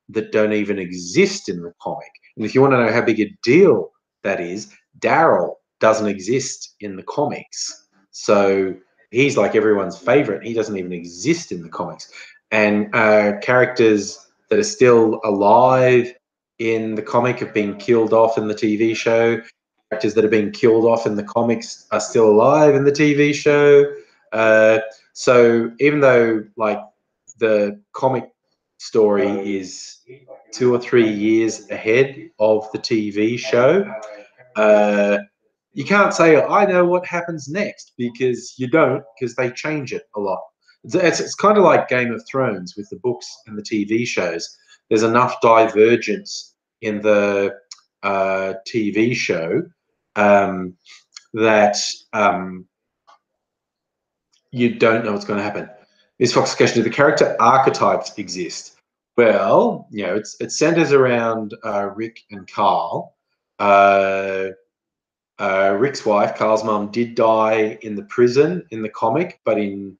that don't even exist in the comic. And if you want to know how big a deal that is, Daryl doesn't exist in the comics. So he's like everyone's favorite. He doesn't even exist in the comics. And characters that are still alive in the comic have been killed off in the TV show. Characters that have been killed off in the comics are still alive in the TV show. So even though like the comic story is 2 or 3 years ahead of the TV show. You can't say, I know what happens next, because you don't, because they change it a lot. It's kind of like Game of Thrones with the books and the TV shows. There's enough divergence in the TV show that you don't know what's going to happen. This Fox question: do the character archetypes exist? Well, you know, it centers around Rick and Carl. Rick's wife, Carl's mum, did die in the prison in the comic, but in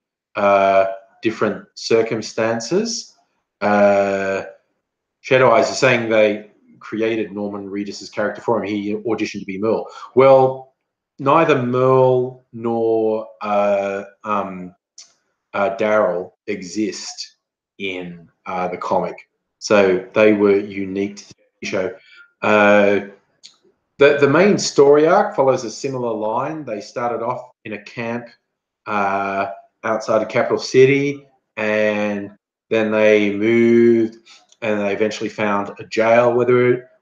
different circumstances. Shadow Eyes is saying they created Norman Reedus' character for him. He auditioned to be Merle. Well, neither Merle nor Daryl exist in the comic, so they were unique to the show. The main story arc follows a similar line. They started off in a camp outside of Capital City, and then they moved, and they eventually found a jail where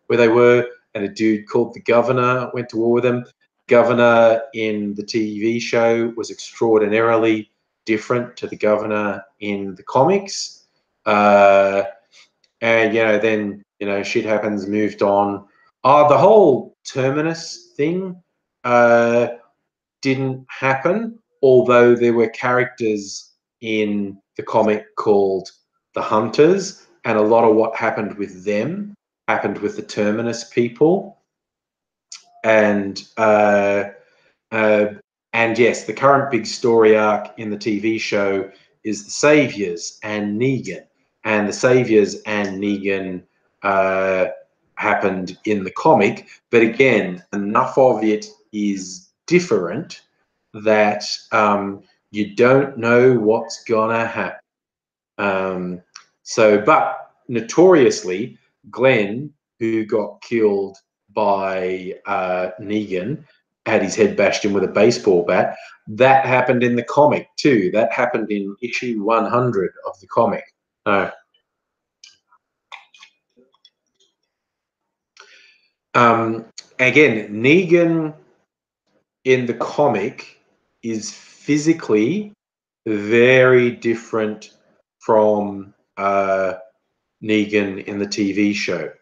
they were, and a dude called the Governor went to war with them. Governor in the TV show was extraordinarily different to the Governor in the comics. And, you know, then, you know, shit happens, moved on. The whole Terminus thing didn't happen, although there were characters in the comic called the Hunters, and a lot of what happened with them happened with the Terminus people. And yes, the current big story arc in the TV show is the Saviors and Negan. And the Saviors and Negan happened in the comic, but again, enough of it is different that you don't know what's gonna happen. But notoriously, Glenn, who got killed by Negan, had his head bashed in with a baseball bat. That happened in the comic too. That happened in issue 100 of the comic. Again, Negan in the comic is physically very different from Negan in the TV show.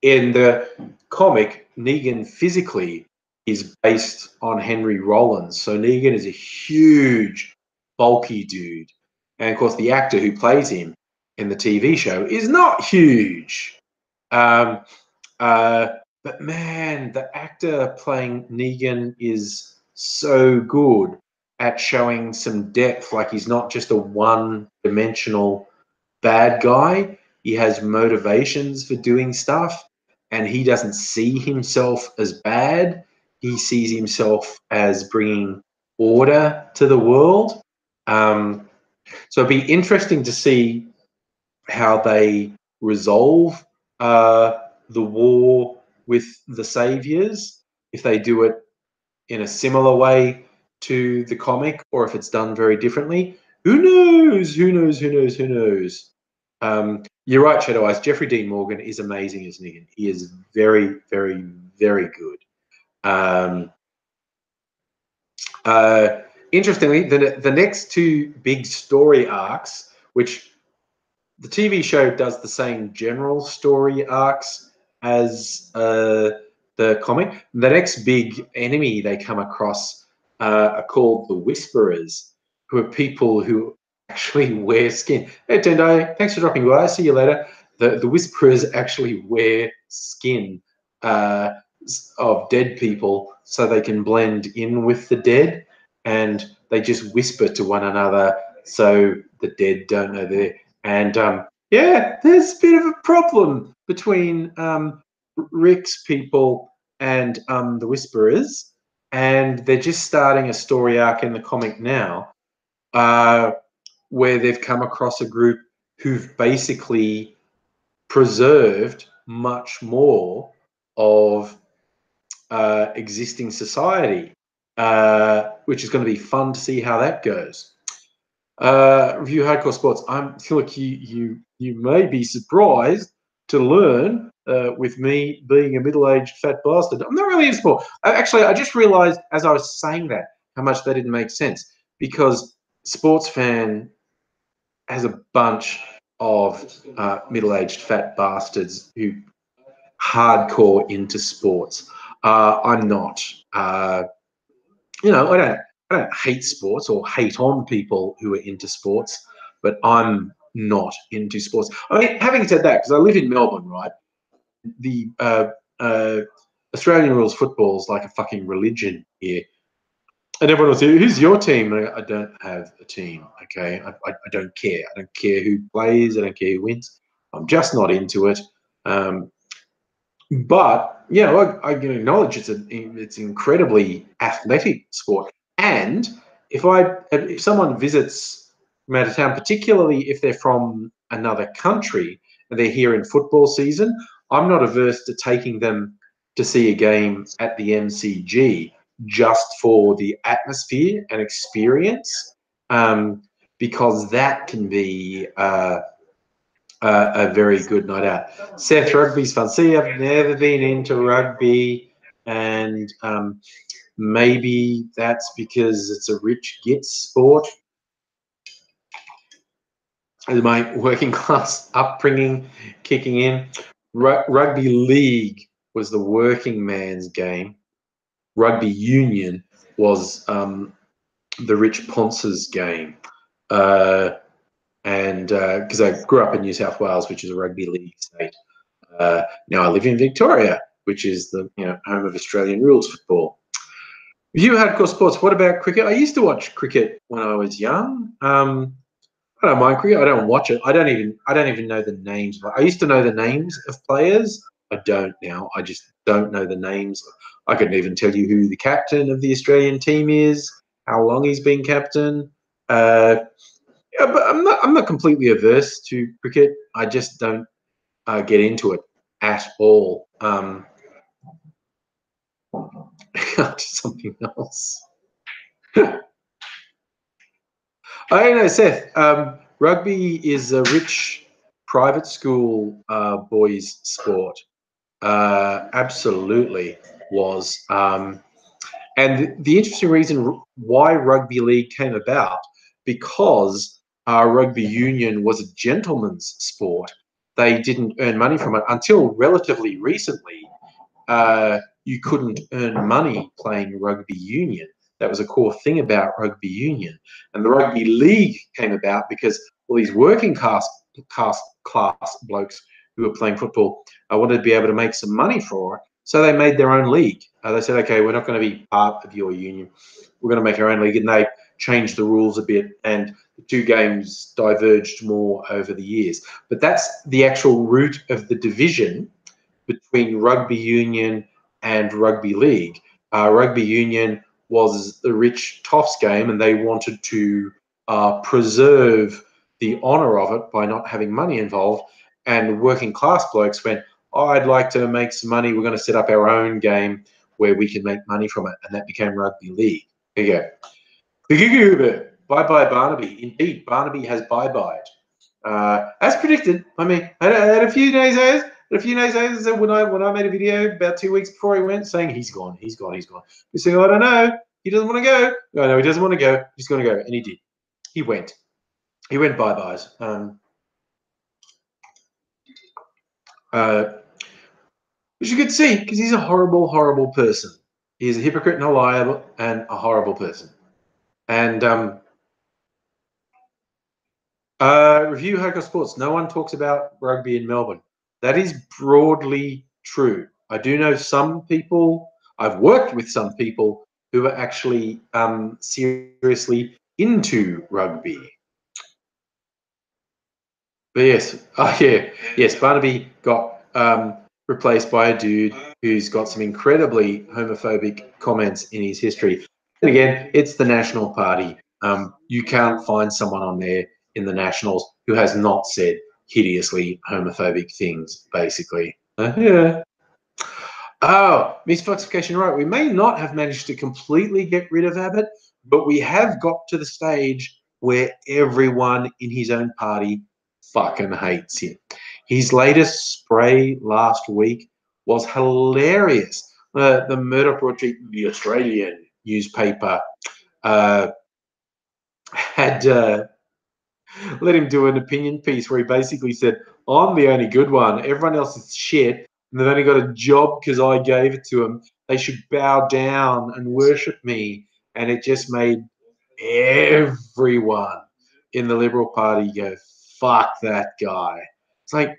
In the comic, Negan physically is based on Henry Rollins. So Negan is a huge, bulky dude. And of course, the actor who plays him in the TV show is not huge. But man, the actor playing Negan is so good at showing some depth. Like, he's not just a one-dimensional bad guy. He has motivations for doing stuff, and he doesn't see himself as bad. He sees himself as bringing order to the world. So it'd be interesting to see how they resolve the war with the Saviors, if they do it in a similar way to the comic, or if it's done very differently. Who knows? Who knows? Who knows? Who knows? You're right, Shadow Eyes. Jeffrey Dean Morgan is amazing as Negan. He is very, very, very good. Interestingly, the next two big story arcs, which the TV show does the same general story arcs as the comic. The next big enemy they come across are called the Whisperers, who are people who actually wear skin. Hey, Tendai, thanks for dropping by. See you later. The Whisperers actually wear skin of dead people so they can blend in with the dead, and they just whisper to one another so the dead don't know they're. And yeah, there's a bit of a problem between Rick's people and the Whisperers, and they're just starting a story arc in the comic now where they've come across a group who've basically preserved much more of existing society, which is going to be fun to see how that goes. Review hardcore sports. Look, you may be surprised to learn with me being a middle-aged fat bastard. I'm not really into sport. I just realized as I was saying that how much that didn't make sense, because sports fan has a bunch of middle-aged fat bastards who hardcore into sports. I'm not. You know, I don't hate sports or hate on people who are into sports, but I'm not into sports. I mean, having said that, because I live in Melbourne, right? The Australian rules football is like a fucking religion here. And everyone will say, "Who's your team?" I don't have a team. Okay, I don't care. I don't care who plays. I don't care who wins. I'm just not into it. Um, but yeah, I can acknowledge it's an incredibly athletic sport. And if someone visits from out of town, particularly if they're from another country and they're here in football season, I'm not averse to taking them to see a game at the MCG just for the atmosphere and experience, because that can be a very good night out. Seth, rugby's fun. See, I've never been into rugby, and maybe that's because it's a rich git sport. My working class upbringing kicking in. Rugby league was the working man's game. Rugby union was the rich ponce's game. And because I grew up in New South Wales, which is a rugby league state. Now I live in Victoria, which is the home of Australian rules football. You hardcore sports. What about cricket? I used to watch cricket when I was young. I don't mind cricket. I don't watch it. I don't even know the names. I used to know the names of players. I don't now. I just don't know the names. I couldn't even tell you who the captain of the Australian team is, how long he's been captain. Yeah, but I'm not completely averse to cricket. I just don't get into it at all. To something else. I don't know, Seth. Rugby is a rich private school boys' sport. Absolutely was. And the interesting reason why rugby league came about, because rugby union was a gentleman's sport. They didn't earn money from it until relatively recently. You couldn't earn money playing rugby union. That was a core thing about rugby union. And the rugby league came about because all these working class blokes who were playing football wanted to be able to make some money for it. So they made their own league. They said, okay, we're not going to be part of your union. We're going to make our own league. And they changed the rules a bit, and the two games diverged more over the years. But that's the actual root of the division between rugby union and rugby league. Rugby union was the rich toffs game, and they wanted to preserve the honour of it by not having money involved. And working class blokes went, oh, I'd like to make some money. We're going to set up our own game where we can make money from it. And that became rugby league. There you go. Bye-bye Barnaby. Indeed, Barnaby has bye-byed. As predicted. I mean, I had a few days when I made a video about 2 weeks before he went, saying he's gone. He's saying, I don't know. He doesn't want to go. No, he doesn't want to go. He's going to go. And he did. He went. He went bye-byes. Which you could see, because he's a horrible, horrible person. He's a hypocrite and a liar and a horrible person. And review hardcore sports. No one talks about rugby in Melbourne. That is broadly true. I do know some people. I've worked with some people who are actually seriously into rugby. But yes, yes. Barnaby got replaced by a dude who's got some incredibly homophobic comments in his history. And again, it's the National Party. You can't find someone on there in the Nationals who has not said hideously homophobic things, basically. Yeah. Oh, misclassification, right. We may not have managed to completely get rid of Abbott, but we have got to the stage where everyone in his own party fucking hates him. His latest spray last week was hilarious. The Murdoch Project, the Australian newspaper, had let him do an opinion piece where he basically said, I'm the only good one. Everyone else is shit. And they've only got a job because I gave it to them. They should bow down and worship me. And it just made everyone in the Liberal Party go, fuck that guy. It's like,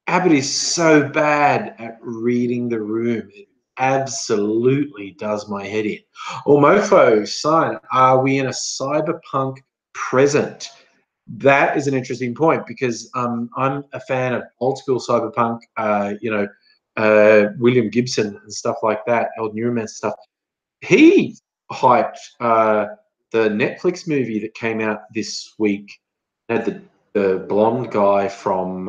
Abbott is so bad at reading the room. It absolutely does my head in. Or Mofo, son, are we in a cyberpunk present? That is an interesting point because I'm a fan of old school cyberpunk, William Gibson and stuff like that, old Neuromancer stuff. He hyped the Netflix movie that came out this week. Had the blonde guy from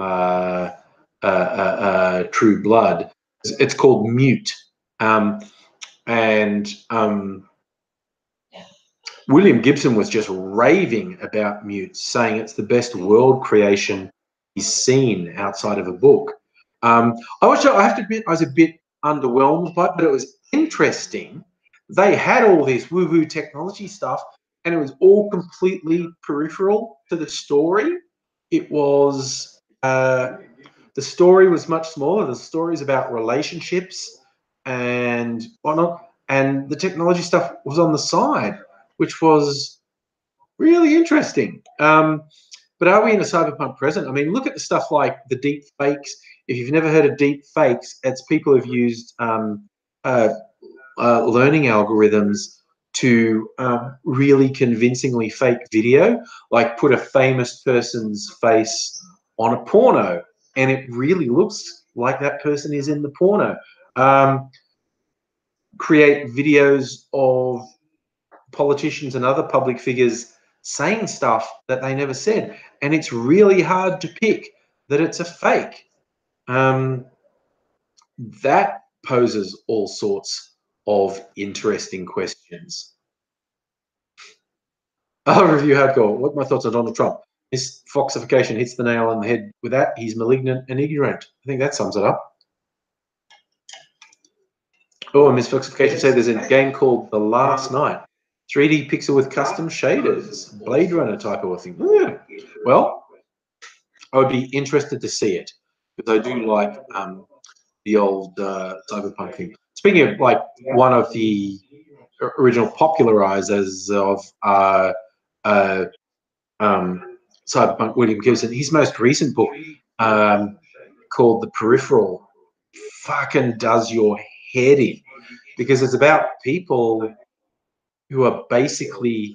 True Blood. It's called Mute, and William Gibson was just raving about Mute, saying it's the best world creation he's seen outside of a book. I have to admit, I was a bit underwhelmed by it, but it was interesting. They had all this woo-woo technology stuff, and it was all completely peripheral to the story. It was the story was much smaller. The story is about relationships and whatnot, and the technology stuff was on the side, which was really interesting. But are we in a cyberpunk present? I mean, look at the stuff like the deep fakes. If you've never heard of deep fakes, it's people who've used learning algorithms to really convincingly fake video, like put a famous person's face on a porno, and it really looks like that person is in the porno. Create videos of politicians and other public figures saying stuff that they never said, and it's really hard to pick that it's a fake. That poses all sorts of interesting questions. I'll review hardcore. What are my thoughts on Donald Trump? His foxification hits the nail on the head with that. He's malignant and ignorant. I think that sums it up. Oh, and Miss Foxification said there's a game called The Last Night. 3D pixel with custom shaders. Blade Runner type of thing. Yeah. Well, I would be interested to see it because I do like the old cyberpunk thing. Speaking of like one of the original popularizers of cyberpunk, William Gibson, his most recent book called The Peripheral fucking does your head in because it's about people who are basically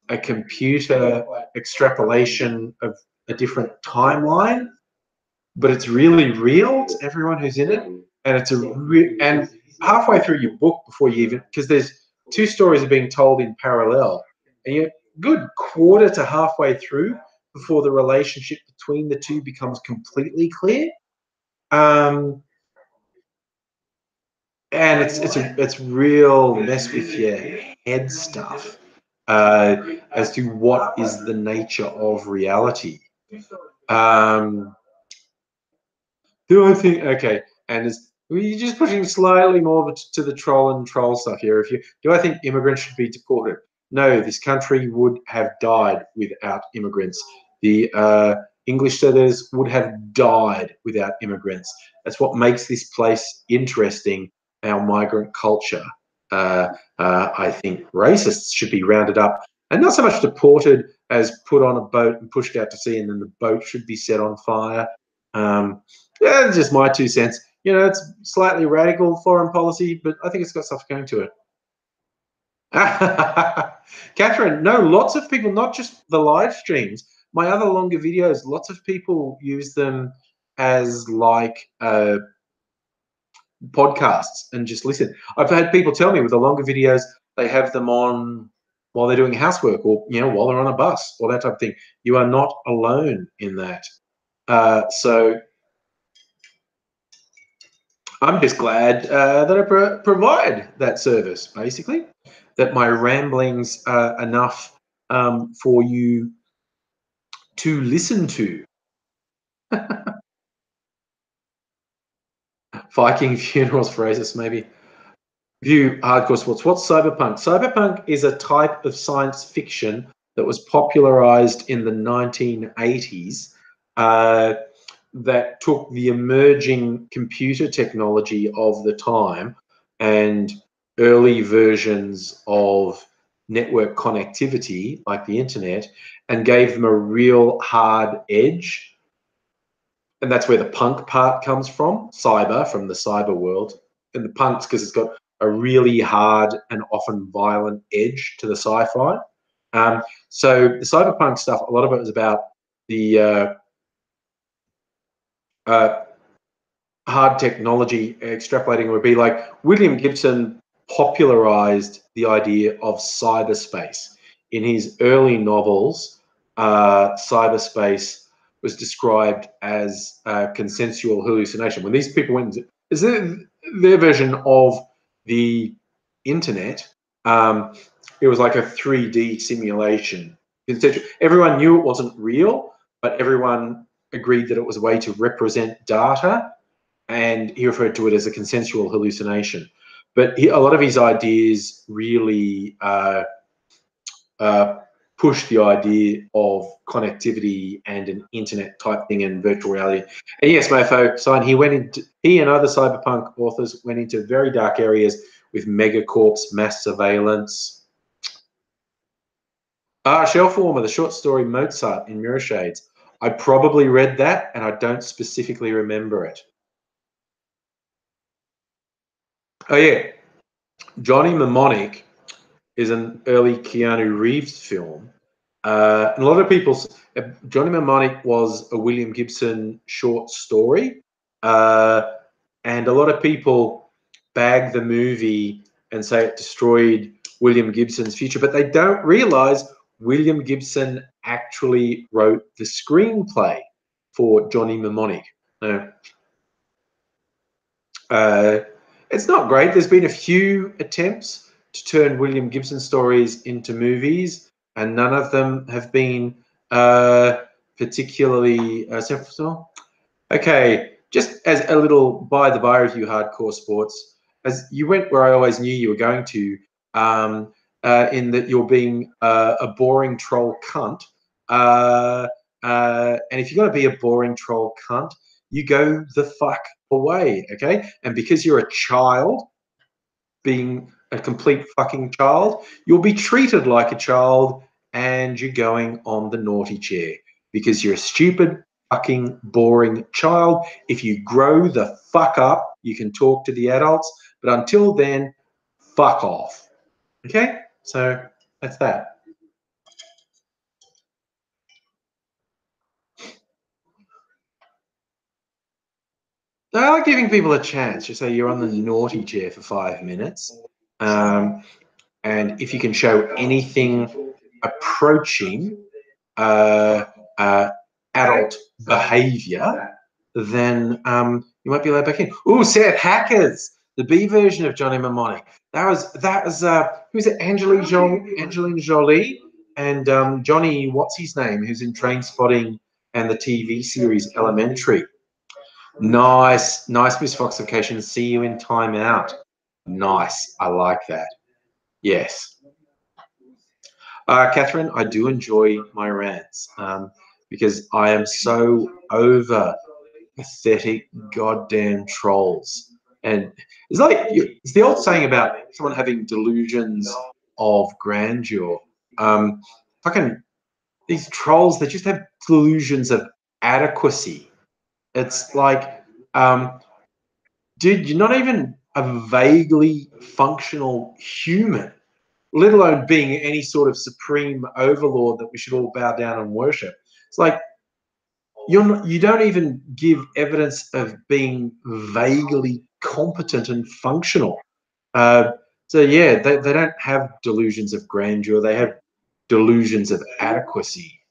a computer extrapolation of a different timeline, but it's really real to everyone who's in it. And it's and halfway through your book before you even, because there's two stories are being told in parallel, and you're good quarter to halfway through before the relationship between the two becomes completely clear. And it's real mess with your head stuff as to what is the nature of reality. Do I think okay? And you're just pushing slightly more to the troll stuff here. Do I think immigrants should be deported? No, this country would have died without immigrants. The English settlers would have died without immigrants. That's what makes this place interesting. Our migrant culture. I think racists should be rounded up and not so much deported as put on a boat and pushed out to sea, and then the boat should be set on fire. Yeah, it's just my 2 cents. You know, it's slightly radical foreign policy, but I think it's got stuff going to it. Catherine, no, lots of people, not just the live streams, my other longer videos, lots of people use them as like podcasts and just listen. I've had people tell me with the longer videos, they have them on while they're doing housework or, you know, while they're on a bus or that type of thing. You are not alone in that. So I'm just glad that I provide that service, basically, that my ramblings are enough for you to listen to. Viking funerals phrases, maybe. View hardcore sports. What's cyberpunk? Cyberpunk is a type of science fiction that was popularized in the 1980s that took the emerging computer technology of the time and early versions of network connectivity, like the internet, and gave them a real hard edge. And that's where the punk part comes from, cyber, from the cyber world. And the punk's because it's got a really hard and often violent edge to the sci-fi. So the cyberpunk stuff, a lot of it is about the hard technology. Extrapolating would be like William Gibson popularized the idea of cyberspace. In his early novels, cyberspace was described as consensual hallucination. When these people went into is their version of the internet, it was like a 3D simulation. Everyone knew it wasn't real, but everyone agreed that it was a way to represent data, and he referred to it as a consensual hallucination. But a lot of his ideas really pushed the idea of connectivity and an internet type thing and virtual reality. And yes, Mofo, sign. He and other cyberpunk authors went into very dark areas with megacorps, mass surveillance. Shelf Warmer, the short story Mozart in Mirror Shades. I probably read that, and I don't specifically remember it. Oh yeah, Johnny Mnemonic is an early Keanu Reeves film. And a lot of people, Johnny Mnemonic was a William Gibson short story. And a lot of people bag the movie and say it destroyed William Gibson's future, but they don't realize William Gibson actually wrote the screenplay for Johnny Mnemonic. It's not great. There's been a few attempts to turn William Gibson stories into movies, and none of them have been particularly successful. Okay, just as a little by the by review, hardcore sports, as you went where I always knew you were going to, in that you're being a boring troll cunt. And if you're going to be a boring troll cunt, you go the fuck away, okay? And because you're a child, being a complete fucking child, you'll be treated like a child, and you're going on the naughty chair because you're a stupid, fucking, boring child. If you grow the fuck up, you can talk to the adults, but until then, fuck off. Okay? So that's that. I like giving people a chance. You say you're on the naughty chair for 5 minutes. And if you can show anything approaching adult behavior, then you might be allowed back in. Oh, Seth, Hackers, the B version of Johnny Mnemonic. That was who was it? Angelina Jolie and Johnny, what's his name, who's in Trainspotting and the TV series Elementary. Nice, Miss Foxification. See you in Time Out. Nice, I like that. Yes. Catherine, I do enjoy my rants because I am so over pathetic goddamn trolls. And it's like, it's the old saying about someone having delusions of grandeur. Fucking these trolls, they just have delusions of adequacy. It's like, dude, you're not even a vaguely functional human, let alone being any sort of supreme overlord that we should all bow down and worship. It's like you don't even give evidence of being vaguely competent and functional. So yeah, they don't have delusions of grandeur. They have delusions of adequacy.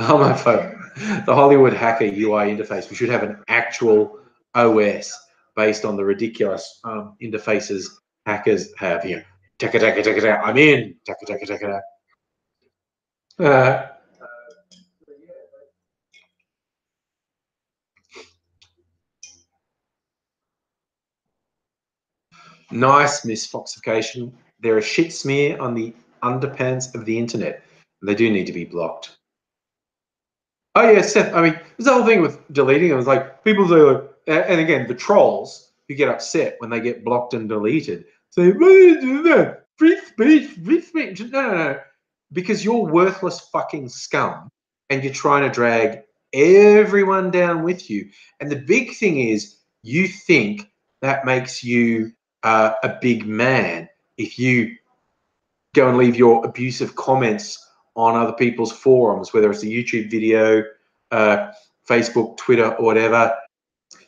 Oh my phone. The Hollywood hacker UI interface. We should have an actual OS based on the ridiculous interfaces hackers have here. I'm in. Nice, Miss Foxification. They're a shit smear on the underpants of the internet. They do need to be blocked. Oh yeah, Seth. I mean, there's the whole thing with deleting. It was like people do, and again, the trolls who get upset when they get blocked and deleted. Say, "Why did you do that? Free speech, free speech." No, no, no, because you're worthless fucking scum, and you're trying to drag everyone down with you. And the big thing is, you think that makes you a big man if you go and leave your abusive comments on other people's forums, whether it's a YouTube video, uh, Facebook, Twitter, or whatever.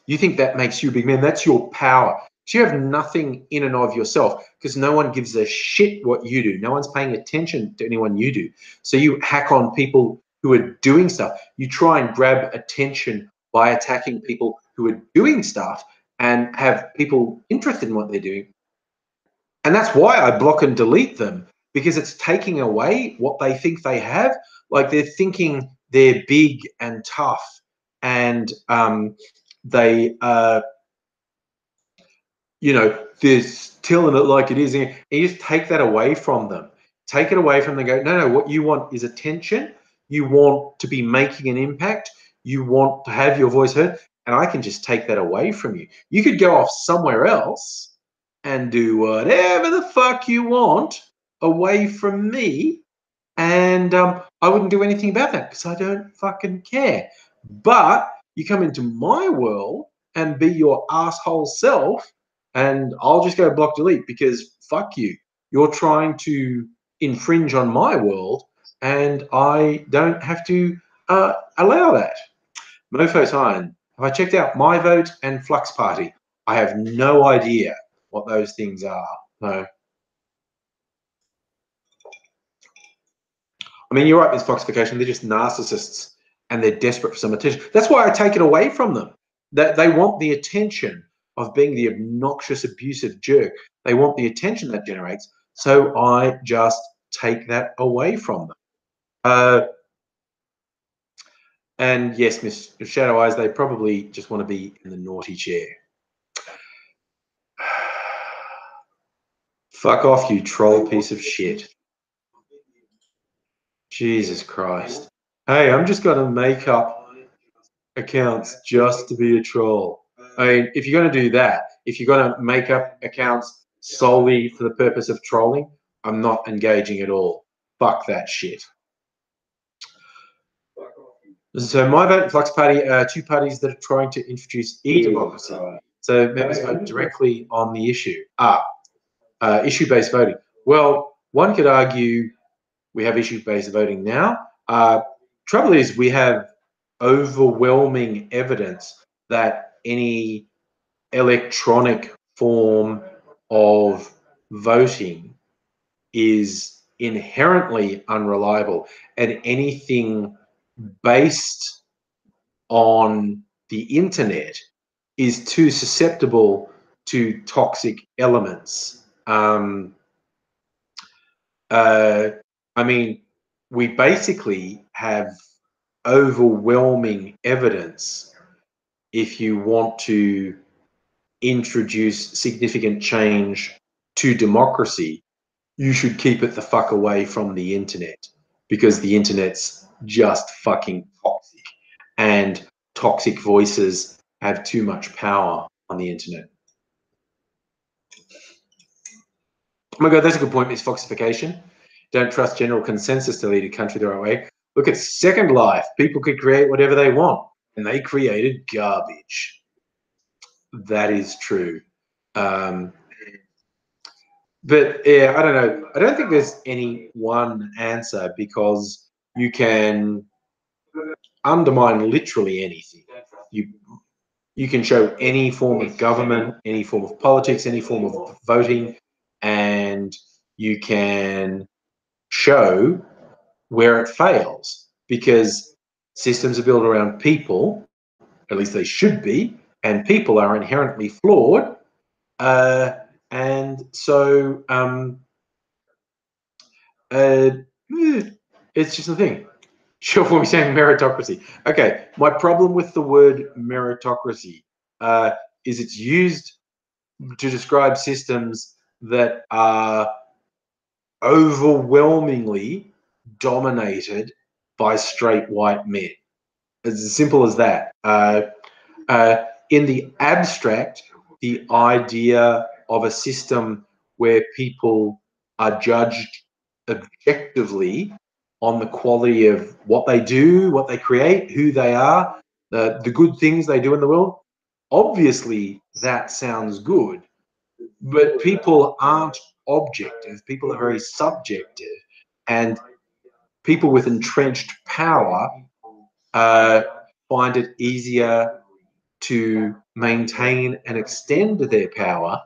You think that makes you a big man. That's your power. So you have nothing in and of yourself because no one gives a shit what you do. No one's paying attention to anyone you do. So you hack on people who are doing stuff. You try and grab attention by attacking people who are doing stuff and have people interested in what they're doing. And that's why I block and delete them, because it's taking away what they think they have. Like they're thinking they're big and tough, and they they're telling it like it is, and you just take that away from them. Take it away from them. Go, no, what you want is attention. You want to be making an impact. You want to have your voice heard, and I can just take that away from you. You could go off somewhere else and do whatever the fuck you want away from me, and I wouldn't do anything about that because I don't fucking care. But you come into my world and be your asshole self, and I'll just go block delete because fuck you. You're trying to infringe on my world, and I don't have to allow that. Mofo Time. Have I checked out My Vote and Flux Party? I have no idea what those things are. No. I mean, you're right, Miss Foxification. They're just narcissists and they're desperate for some attention. That's why I take it away from them. That they want the attention of being the obnoxious, abusive jerk. They want the attention that generates. So I just take that away from them. And yes, Miss Shadow Eyes, they probably just want to be in the naughty chair. Fuck off, you troll piece of shit. Jesus Christ. Hey, I'm just going to make up accounts just to be a troll. I mean, if you're going to do that, if you're going to make up accounts solely for the purpose of trolling, I'm not engaging at all. Fuck that shit. So My Vote and Flux Party are two parties that are trying to introduce e-democracy. So members vote directly on the issue. Issue-based voting. Well, one could argue we have issue-based voting now. Trouble is we have overwhelming evidence that any electronic form of voting is inherently unreliable, and anything based on the internet is too susceptible to toxic elements. I mean, we basically have overwhelming evidence. If you want to introduce significant change to democracy, you should keep it the fuck away from the internet, because the internet's just fucking toxic, and toxic voices have too much power on the internet. Oh my God, that's a good point, Miss Foxification. Don't trust general consensus to lead a country the right way. Look at Second Life. People could create whatever they want, and they created garbage. That is true. But yeah, I don't know. I don't think there's any one answer, because you can undermine literally anything. You can show any form of government, any form of politics, any form of voting, and you can show where it fails, because systems are built around people, at least they should be, and people are inherently flawed. And so It's just a thing. Sure, we'll be saying meritocracy. Okay, my problem with the word meritocracy is it's used to describe systems that are overwhelmingly dominated by straight white men. It's as simple as that. In the abstract, the idea of a system where people are judged objectively on the quality of what they do, what they create, who they are, the good things they do in the world, obviously that sounds good. But people aren't objective, people are very subjective. And people with entrenched power uh, find it easier to maintain and extend their power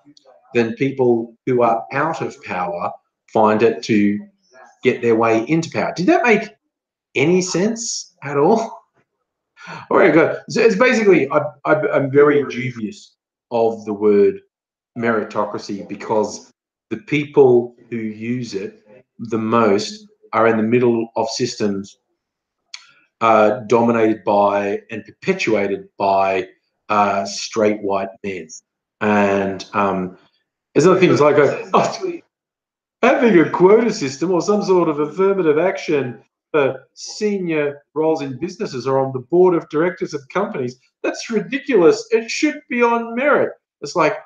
than people who are out of power find it to get their way into power. Did that make any sense at all? All right, good. So it's basically, I'm very dubious of the word meritocracy because the people who use it the most are in the middle of systems dominated by and perpetuated by straight white men. And there's other things like having a quota system or some sort of affirmative action for senior roles in businesses or on the board of directors of companies. That's ridiculous. It should be on merit. It's like,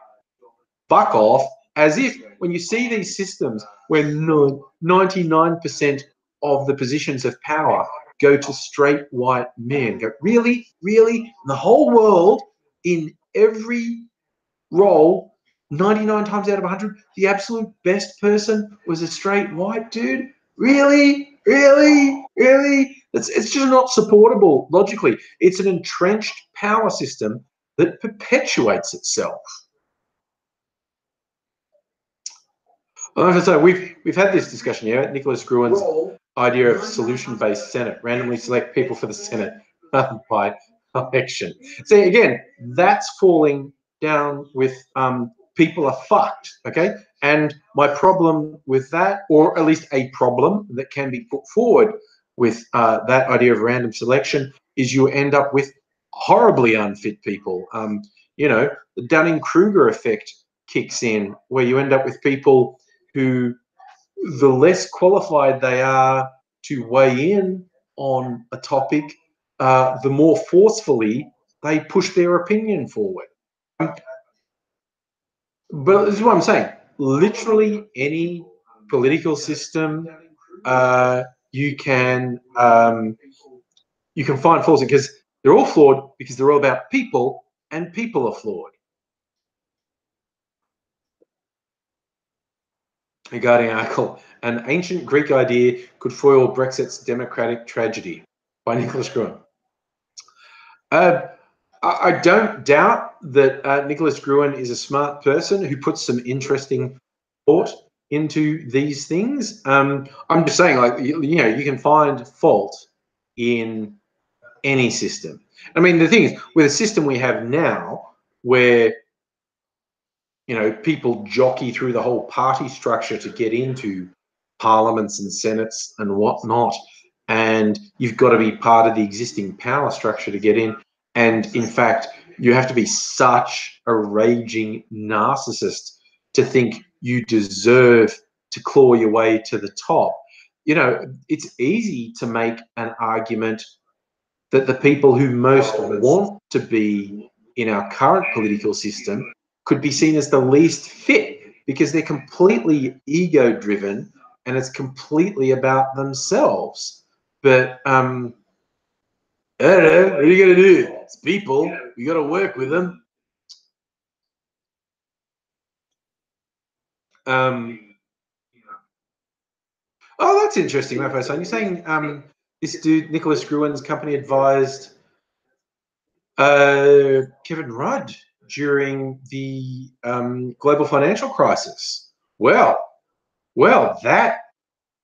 fuck off. As if when you see these systems where 99% of the positions of power go to straight white men, go, really? Really? In the whole world, in every role, 99 times out of 100, the absolute best person was a straight white dude? Really? Really? Really? It's just not supportable logically. It's an entrenched power system that perpetuates itself. So we've had this discussion here. Nicholas Gruen's idea of solution-based Senate, randomly select people for the Senate by election. See, again, that's falling down with people are fucked, okay? And my problem with that, or at least a problem that can be put forward with that idea of random selection, is you end up with horribly unfit people. You know, the Dunning-Kruger effect kicks in, where you end up with people who, the less qualified they are to weigh in on a topic, the more forcefully they push their opinion forward. But this is what I'm saying. Literally any political system, you can find flaws because they're all flawed because they're all about people, and people are flawed. Regarding article, an ancient Greek idea could foil Brexit's democratic tragedy by Nicholas Gruen. I don't doubt that Nicholas Gruen is a smart person who puts some interesting thought into these things. I'm just saying, like, you know, you can find fault in any system. I mean, the thing is, with a system we have now, where you know people jockey through the whole party structure to get into parliaments and senates and whatnot, and you've got to be part of the existing power structure to get in. And in fact, you have to be such a raging narcissist to think you deserve to claw your way to the top. You know, it's easy to make an argument that the people who most want to be in our current political system could be seen as the least fit because they're completely ego driven and it's completely about themselves. But I don't know, what are you going to do? It's people, you got to work with them. Oh, that's interesting, Rafael. So you're saying this dude, Nicholas Gruen's company advised Kevin Rudd during the global financial crisis. Well, that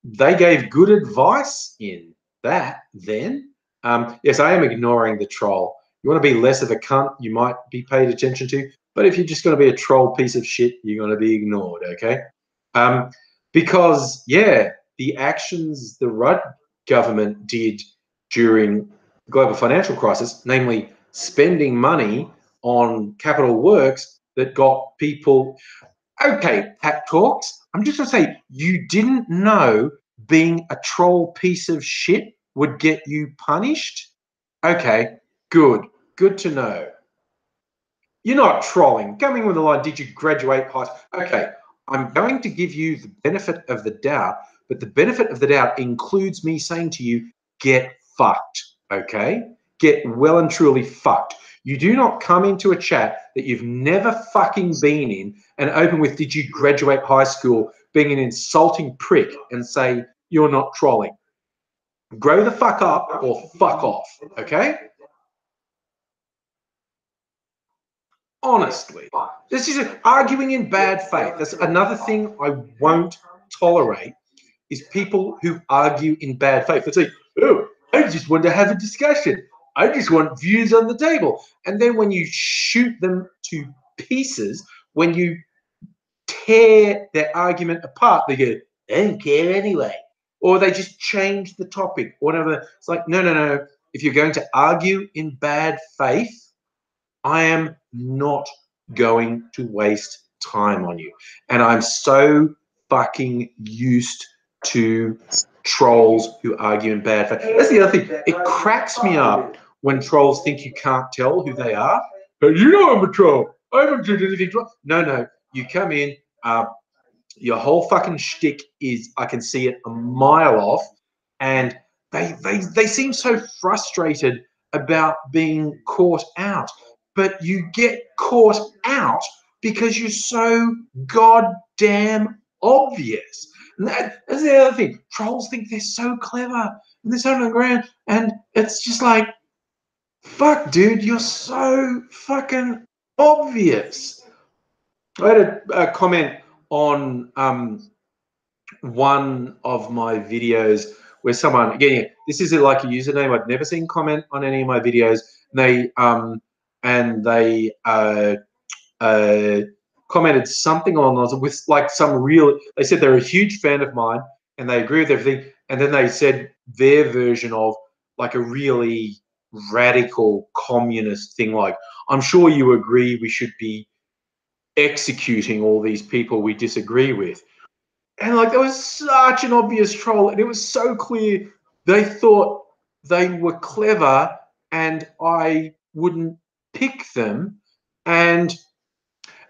they gave good advice in that then. Yes, I am ignoring the troll. You want to be less of a cunt, you might be paid attention to. But if you're just going to be a troll piece of shit, you're going to be ignored, okay? Because, yeah, the actions the Rudd government did during the global financial crisis, namely spending money on capital works that got people. Okay, Pat Talks, I'm just going to say, you didn't know being a troll piece of shit would get you punished? Okay, good. Good to know. You're not trolling. Coming with the line, did you graduate high school? Okay, I'm going to give you the benefit of the doubt, but the benefit of the doubt includes me saying to you, get fucked, okay? Get well and truly fucked. You do not come into a chat that you've never fucking been in and open with, did you graduate high school, being an insulting prick and say, you're not trolling. Grow the fuck up or fuck off, okay? Honestly, this is arguing in bad faith. That's another thing I won't tolerate, is people who argue in bad faith. They say, oh, I just want to have a discussion. I just want views on the table. And then when you shoot them to pieces, when you tear their argument apart, they go, I don't care anyway. Or they just change the topic, whatever. It's like, no, no, no. If you're going to argue in bad faith, I am not going to waste time on you. And I'm so fucking used to trolls who argue in bad faith. That's the other thing. It cracks me up when trolls think you can't tell who they are. But you know I'm a troll. I haven't done anything wrong. No, no. You come in, your whole fucking shtick is, I can see it a mile off, and they seem so frustrated about being caught out. But you get caught out because you're so goddamn obvious. And that's the other thing. Trolls think they're so clever and they're so underground, and it's just like, fuck, dude, you're so fucking obvious. I had a comment on one of my videos where someone, again, this is like a username I'd never seen comment on any of my videos. And they commented something along those with like some real. They said they're a huge fan of mine and they agree with everything. And then they said their version of like a really radical communist thing, like, I'm sure you agree we should be executing all these people we disagree with. And like, that was such an obvious troll, and it was so clear they thought they were clever and I wouldn't pick them. And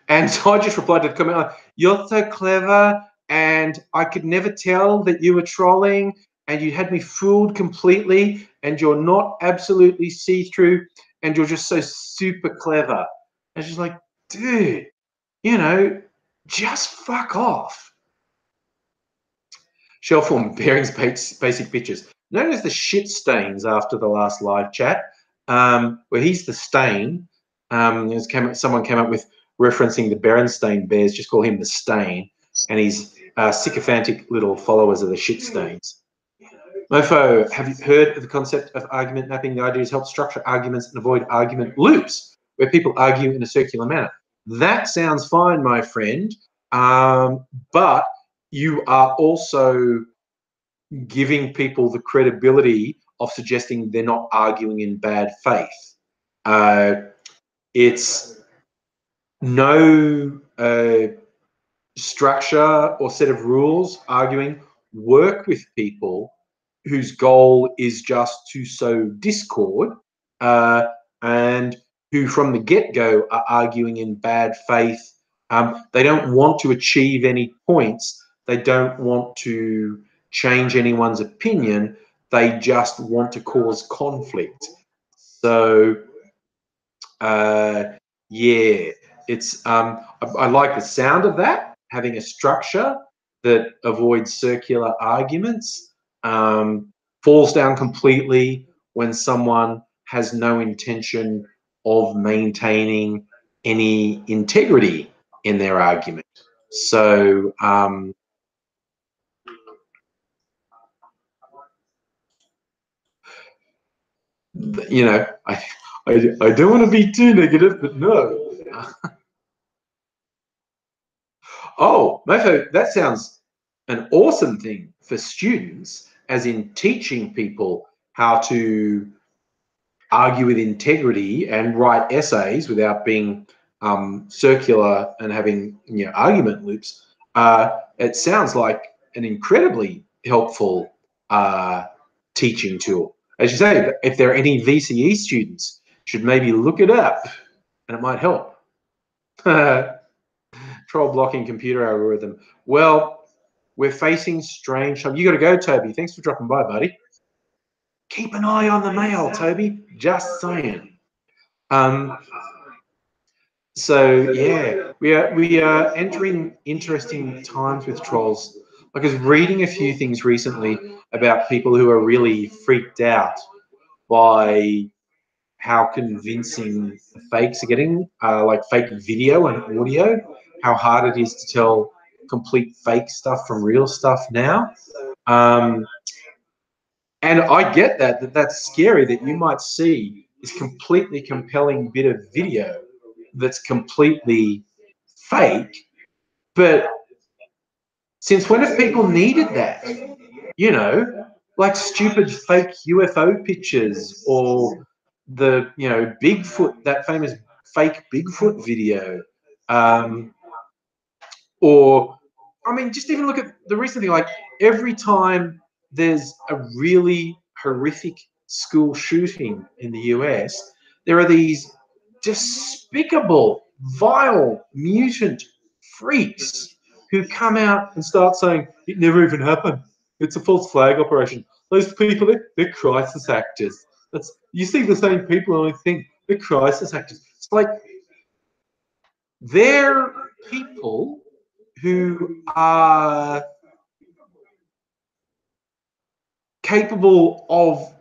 so I just replied to the comment, like, you're so clever and I could never tell that you were trolling and you had me fooled completely and you're not absolutely see-through and you're just so super clever. And she's like, dude, you know, just fuck off. Shell form bearings basic pictures. Known as the shit stains after the last live chat, where he's the stain. Someone came up with referencing the Berenstain Bears, just call him the stain, and he's sycophantic little followers of the shit stains. Mofo, have you heard of the concept of argument mapping? The idea is help structure arguments and avoid argument loops, where people argue in a circular manner. That sounds fine, my friend, but you are also giving people the credibility of suggesting they're not arguing in bad faith. It's no structure or set of rules arguing. Work with people whose goal is just to sow discord and who from the get-go are arguing in bad faith. They don't want to achieve any points. They don't want to change anyone's opinion. They just want to cause conflict. So, yeah, it's I like the sound of that, having a structure that avoids circular arguments. Falls down completely when someone has no intention of maintaining any integrity in their argument. So, you know, I don't want to be too negative, but no. Oh, Mofo, that sounds an awesome thing for students. as in teaching people how to argue with integrity and write essays without being circular and having argument loops, it sounds like an incredibly helpful teaching tool. As you say, if there are any VCE students, should maybe look it up, and it might help. Troll blocking computer algorithm. Well, we're facing strange times. You got to go, Toby. Thanks for dropping by, buddy. Keep an eye on the mail, Toby. Just saying. So yeah, we are entering interesting times with trolls. Like I was reading a few things recently about people who are really freaked out by how convincing the fakes are getting, like fake video and audio, how hard it is to tell complete fake stuff from real stuff now. And I get that's scary, that you might see this completely compelling bit of video that's completely fake. But since when have people needed that? You know, like stupid fake UFO pictures, or the Bigfoot, that famous fake Bigfoot video, or I mean, just even look at the recent thing. Like every time there's a really horrific school shooting in the US, there are these despicable, vile, mutant freaks who come out and start saying it never even happened. It's a false flag operation. Those people, they're crisis actors. You see the same people and I think they're crisis actors. It's like they're people who are capable of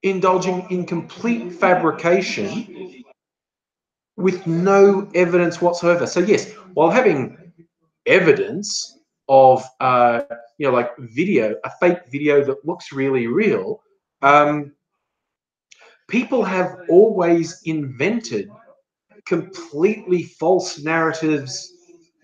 indulging in complete fabrication with no evidence whatsoever. So yes, while having evidence of like video, a fake video that looks really real, people have always invented completely false narratives,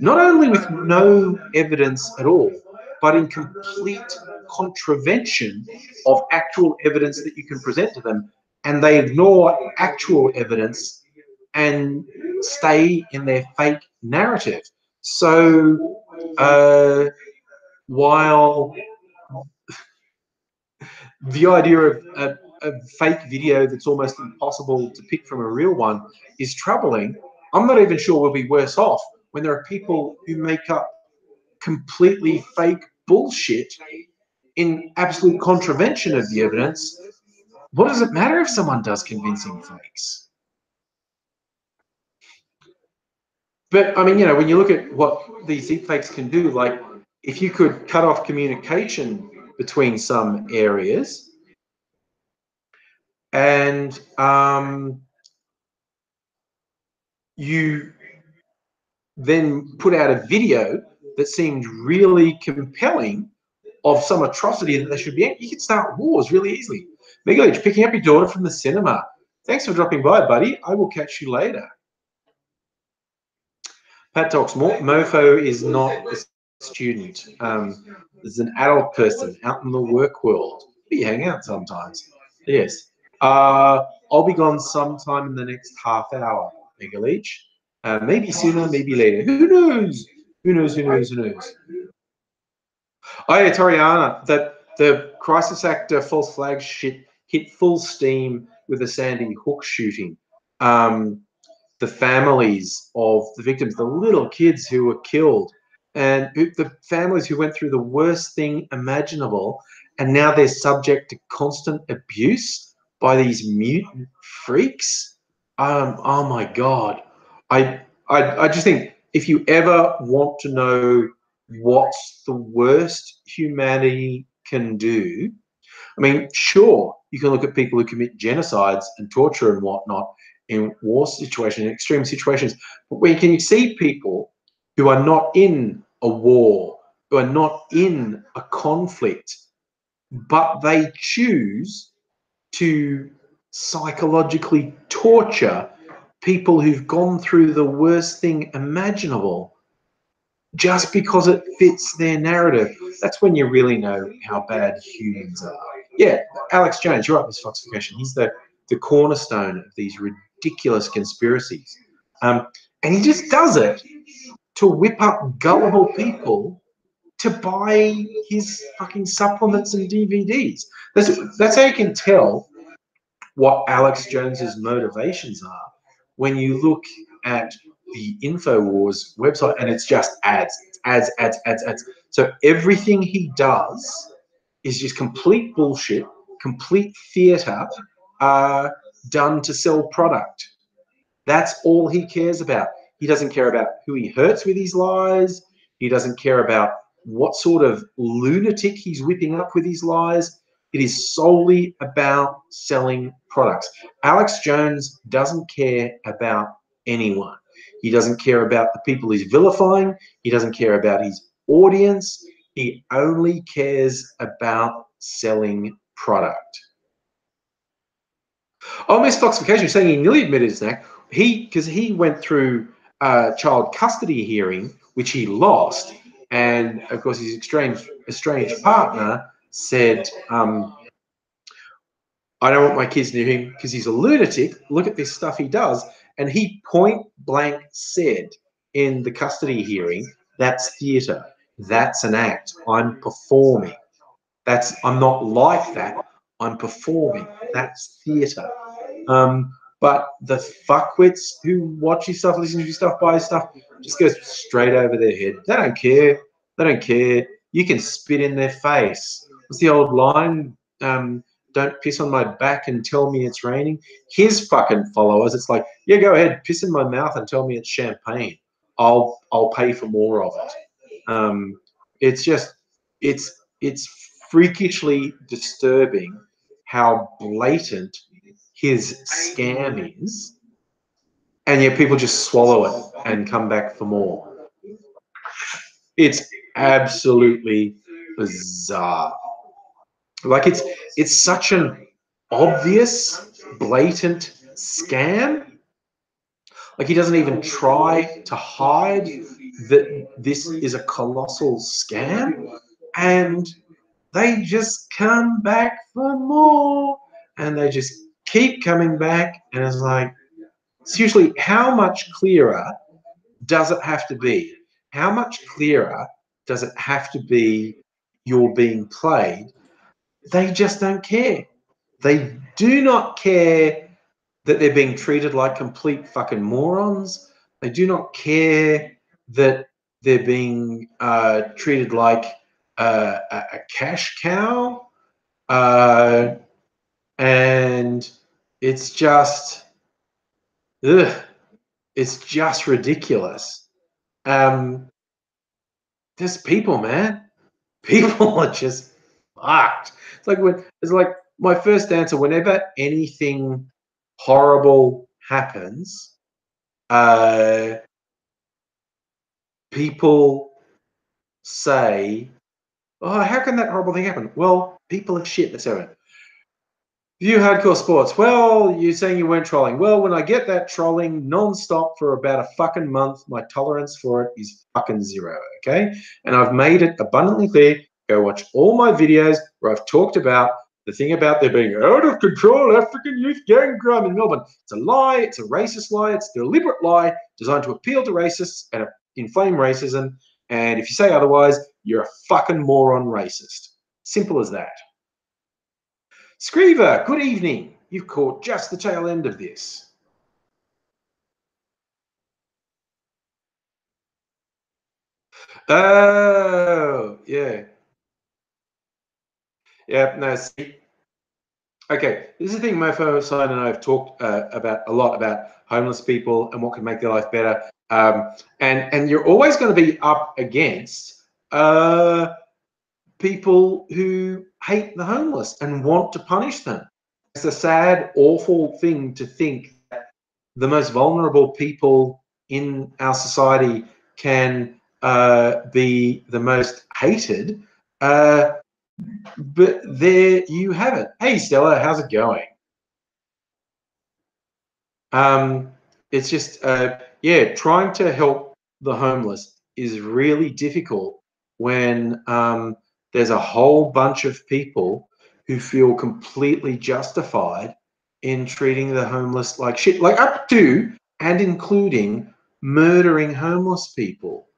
not only with no evidence at all, but in complete contravention of actual evidence that you can present to them, and they ignore actual evidence and stay in their fake narrative. So while the idea of a fake video that's almost impossible to pick from a real one is troubling, I'm not even sure we'll be worse off when there are people who make up completely fake bullshit in absolute contravention of the evidence. What does it matter if someone does convincing fakes? But I mean, when you look at what these deepfakes can do, like if you could cut off communication between some areas and you then put out a video that seemed really compelling of some atrocity that they should be in, you could start wars really easily. Miguel, picking up your daughter from the cinema. Thanks for dropping by, buddy. I will catch you later. Pat talks, Mofo is not a student. Is an adult person out in the work world. We hang out sometimes. Yes. I'll be gone sometime in the next half hour, Miguel. Maybe sooner, maybe later. Who knows? Who knows? Who knows? Who knows? Oh yeah, Toriana, that the crisis actor false flag shit hit full steam with the Sandy Hook shooting. The families of the victims, the little kids who were killed, and the families who went through the worst thing imaginable, and now they're subject to constant abuse by these mutant freaks. Oh my God. I just think if you ever want to know what's the worst humanity can do, I mean, sure, you can look at people who commit genocides and torture and whatnot in war situations, in extreme situations, but when can you see people who are not in a war, who are not in a conflict, but they choose to psychologically torture people who've gone through the worst thing imaginable? just because it fits their narrative. That's when you really know how bad humans are. Yeah, Alex Jones, you're right, Miss Foxification. He's the cornerstone of these ridiculous conspiracies. And he just does it to whip up gullible people to buy his fucking supplements and DVDs. That's how you can tell what Alex Jones's motivations are when you look at the InfoWars website and it's just ads, ads, ads, ads, ads. So everything he does is just complete bullshit, complete theatre done to sell product. That's all he cares about. He doesn't care about who he hurts with his lies. He doesn't care about what sort of lunatic he's whipping up with his lies. It is solely about selling products. Alex Jones doesn't care about anyone. He doesn't care about the people he's vilifying. He doesn't care about his audience. He only cares about selling product. Oh, Miss Foxification, you're saying he nearly admitted his act. Because he went through a child custody hearing, which he lost, and of course his estranged partner said, I don't want my kids near him because he's a lunatic. Look at this stuff he does. And he point blank said in the custody hearing, that's theatre. That's an act. I'm performing. I'm not like that. I'm performing. That's theatre. But the fuckwits who watch his stuff, listen to his stuff, buy his stuff, just goes straight over their head. They don't care. They don't care. You can spit in their face. What's the old line? Don't piss on my back and tell me it's raining. His fucking followers, it's like, yeah, go ahead, piss in my mouth and tell me it's champagne. I'll pay for more of it. It's just, it's freakishly disturbing how blatant his scam is, and yet people just swallow it and come back for more. It's absolutely bizarre. Like it's such an obvious, blatant scam. Like he doesn't even try to hide that this is a colossal scam, and they just come back for more, and they just keep coming back, and it's like, seriously, how much clearer does it have to be? How much clearer does it have to be you're being played? They just don't care. They do not care that they're being treated like complete fucking morons. They do not care that they're being treated like a cash cow. And it's just, ugh, it's just ridiculous. There's people, man. People are just fucked. It's like my first answer whenever anything horrible happens, people say, "Oh, how can that horrible thing happen?" Well, people are shit. That's how it. View hardcore sports. Well, you're saying you weren't trolling. Well, when I get that trolling non-stop for about a fucking month, my tolerance for it is fucking zero, okay? And I've made it abundantly clear. Go watch all my videos where I've talked about the thing about there being out of control African youth gang crime in Melbourne. It's a lie. It's a racist lie. It's a deliberate lie designed to appeal to racists and inflame racism. And if you say otherwise, you're a fucking moron racist. Simple as that. Screever, good evening. You've caught just the tail end of this. Oh, yeah. Yeah, no, see. Okay, this is the thing Mofo Side and I have talked about a lot about homeless people and what can make their life better. And you're always going to be up against people who hate the homeless and want to punish them. It's a sad, awful thing to think that the most vulnerable people in our society can be the most hated. But there you have it. Hey, Stella, how's it going? It's just, yeah, trying to help the homeless is really difficult when there's a whole bunch of people who feel completely justified in treating the homeless like shit, like up to and including murdering homeless people.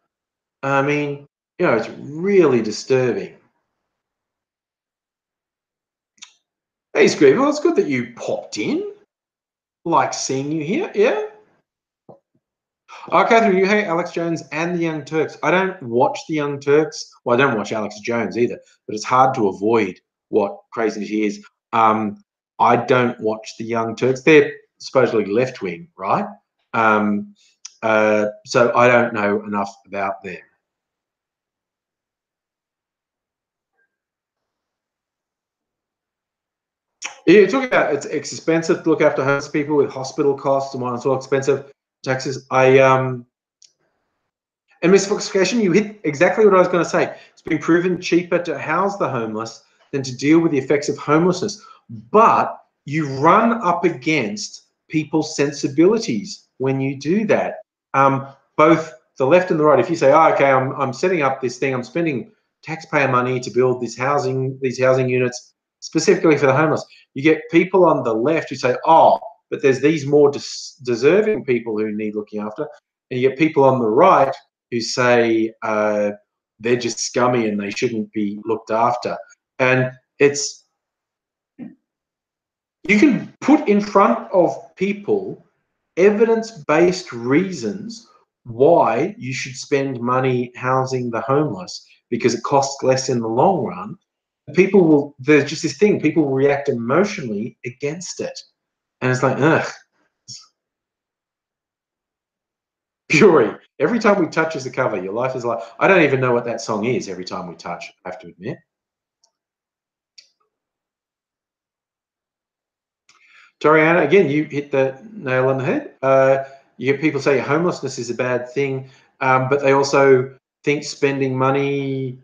I mean, it's really disturbing. Hey, Screevel, it's good that you popped in. Like seeing you here, yeah? Oh, Catherine, you hate Alex Jones and the Young Turks. I don't watch the Young Turks. Well, I don't watch Alex Jones either, but it's hard to avoid what craziness he is. I don't watch the Young Turks. They're supposedly left-wing, right? So I don't know enough about them. Yeah, you're talking about it's expensive to look after homeless people with hospital costs and whatnot. It's all expensive. Taxes. And mystification, you hit exactly what I was going to say. It's been proven cheaper to house the homeless than to deal with the effects of homelessness. But you run up against people's sensibilities when you do that. Both the left and the right. If you say, "Oh, okay, I'm setting up this thing. I'm spending taxpayer money to build these housing units specifically for the homeless," you get people on the left who say, "Oh, but there's these more deserving people who need looking after," and you get people on the right who say they're just scummy and they shouldn't be looked after. And you can put in front of people evidence-based reasons why you should spend money housing the homeless because it costs less in the long run. There's just this thing, people will react emotionally against it. And it's like, ugh. Fury. Every time we touch is a cover. Your life is like, I don't even know what that song is every time we touch, I have to admit. Toriana, again, you hit the nail on the head. You get people say homelessness is a bad thing, but they also think spending money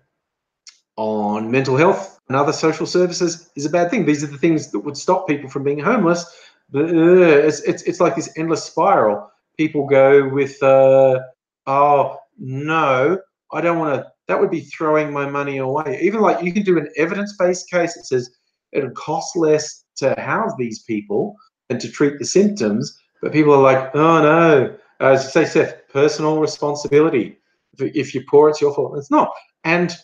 on mental health and other social services is a bad thing. These are the things that would stop people from being homeless. But it's like this endless spiral. People go with, oh, no, I don't want to, that would be throwing my money away. Even like you can do an evidence-based case that says it'll cost less to house these people than to treat the symptoms. But people are like, oh, no. As you say, Seth, personal responsibility. If you're poor, it's your fault. It's not. And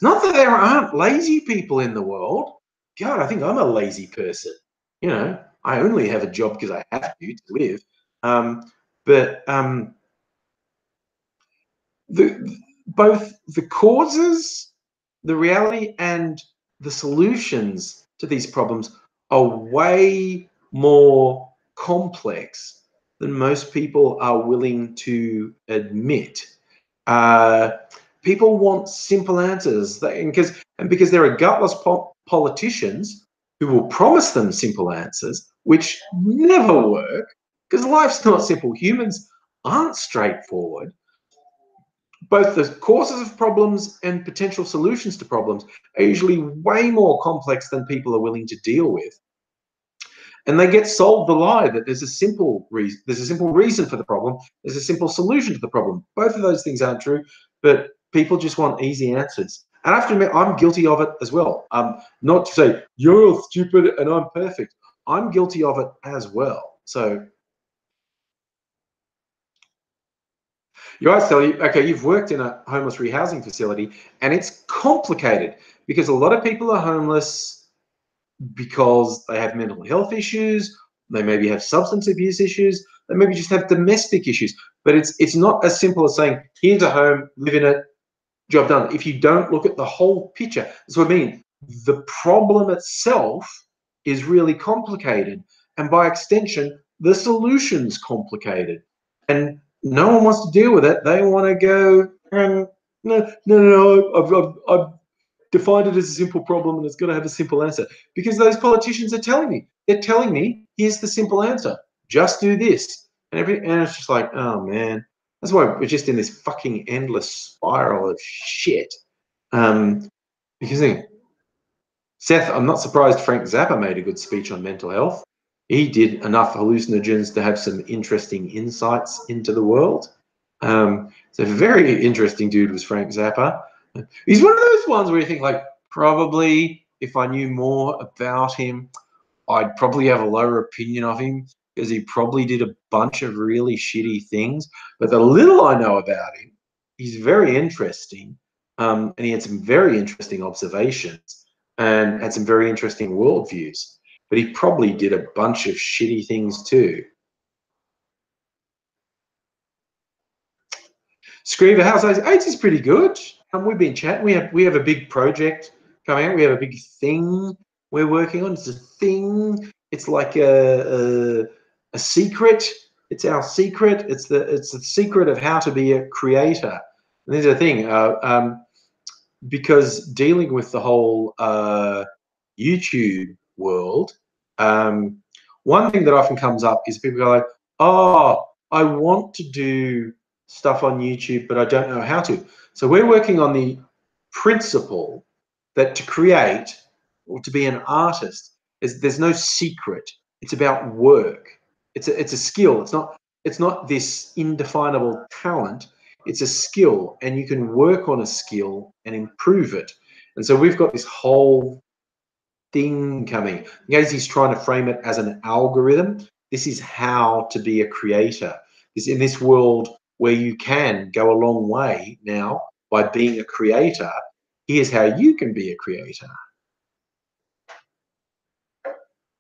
not that there aren't lazy people in the world. God, I think I'm a lazy person. I only have a job because I have to live. But both the causes, the reality, and the solutions to these problems are way more complex than most people are willing to admit. People want simple answers, because there are gutless politicians who will promise them simple answers, which never work, because life's not simple. Humans aren't straightforward. Both the causes of problems and potential solutions to problems are usually way more complex than people are willing to deal with. And they get sold the lie that there's a simple reason for the problem, there's a simple solution to the problem. Both of those things aren't true, but people just want easy answers. And I have to admit, I'm guilty of it as well. Not to say you're stupid and I'm perfect. I'm guilty of it as well. So you always tell you, okay, you've worked in a homeless rehousing facility, and it's complicated because a lot of people are homeless because they have mental health issues, they maybe have substance abuse issues, they maybe just have domestic issues. But it's not as simple as saying, here's a home, live in it, job done. If you don't look at the whole picture, that's what I mean. The problem itself is really complicated, and by extension, the solution's complicated. And no one wants to deal with it. They want to go, no, I've defined it as a simple problem and it's got to have a simple answer. Because those politicians are telling me, here's the simple answer. Just do this. And it's just like, oh man. That's why we're just in this fucking endless spiral of shit. Because Seth, I'm not surprised Frank Zappa made a good speech on mental health. He did enough hallucinogens to have some interesting insights into the world. So So very interesting dude was Frank Zappa. He's one of those ones where you think, like, probably if I knew more about him, I'd probably have a lower opinion of him because he probably did a bunch of really shitty things. But the little I know about him, he's very interesting. And he had some very interesting observations and had some very interesting worldviews. But he probably did a bunch of shitty things too. Screever, how's AIDS? AIDS is pretty good. We've been chatting. We have a big project coming out. We have a big thing we're working on. It's a thing. It's like a secret. It's our secret. It's the secret of how to be a creator. And there's a thing because dealing with the whole YouTube world, one thing that often comes up is people go like, "Oh, I want to do stuff on YouTube, but I don't know how to." So we're working on the principle that to create or to be an artist there's no secret. It's about work. It's a skill. It's not this indefinable talent. It's a skill, and you can work on a skill and improve it. And so we've got this whole thing coming. He's trying to frame it as an algorithm. This is how to be a creator. This in this world where you can go a long way now by being a creator. Here's how you can be a creator.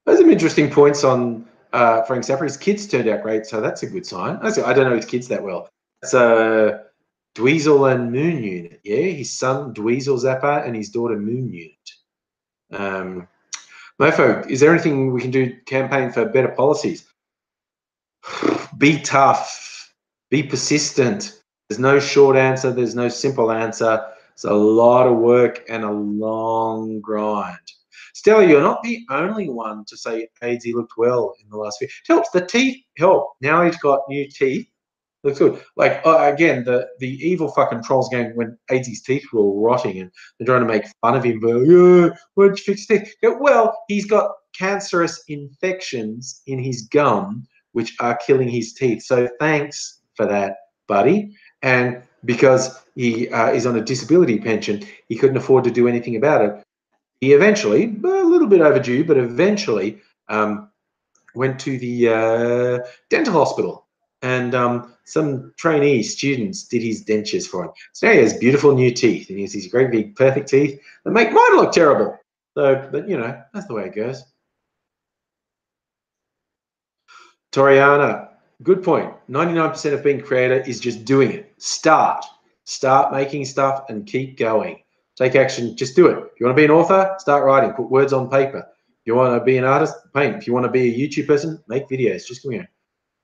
There's some interesting points on Frank Zappa. His kids turned out great, so that's a good sign. I don't know his kids that well. It's Dweezil and Moon Unit. Yeah, his son Dweezil Zappa and his daughter Moon Unit. Mofo, is there anything we can do campaign for better policies? Be tough. Be persistent. There's no short answer. There's no simple answer. It's a lot of work and a long grind. Stella, you're not the only one to say AZ looked well in the last few. It helps. The teeth help. Now he's got new teeth. Looks good. Like again, the evil fucking trolls game when AZ's teeth were all rotting and they're trying to make fun of him. But yeah, why'd you fix teeth? Yeah, well, he's got cancerous infections in his gum which are killing his teeth. So thanks for that, buddy. And because he is on a disability pension, he couldn't afford to do anything about it. He eventually, a little bit overdue, but eventually went to the dental hospital, and some trainee students did his dentures for him. So now he has beautiful new teeth, and he has these great big perfect teeth that make mine look terrible. So, but you know, that's the way it goes. Toriana, good point. 99% of being creator is just doing it. Start making stuff and keep going. Take action, just do it. If you want to be an author, start writing, put words on paper. If you want to be an artist, paint. If you want to be a YouTube person, make videos. Just come here.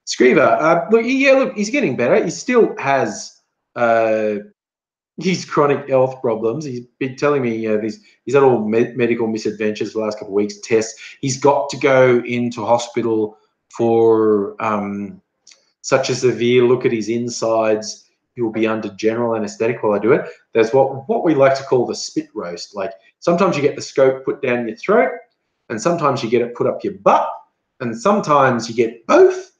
Screever, look, he's getting better. He still has his chronic health problems. He's been telling me he's had all medical misadventures the last couple of weeks, tests. He's got to go into hospital for such a severe look at his insides. He will be under general anesthetic while I do it. There's what we like to call the spit roast. Like sometimes you get the scope put down your throat, and sometimes you get it put up your butt, and sometimes you get both.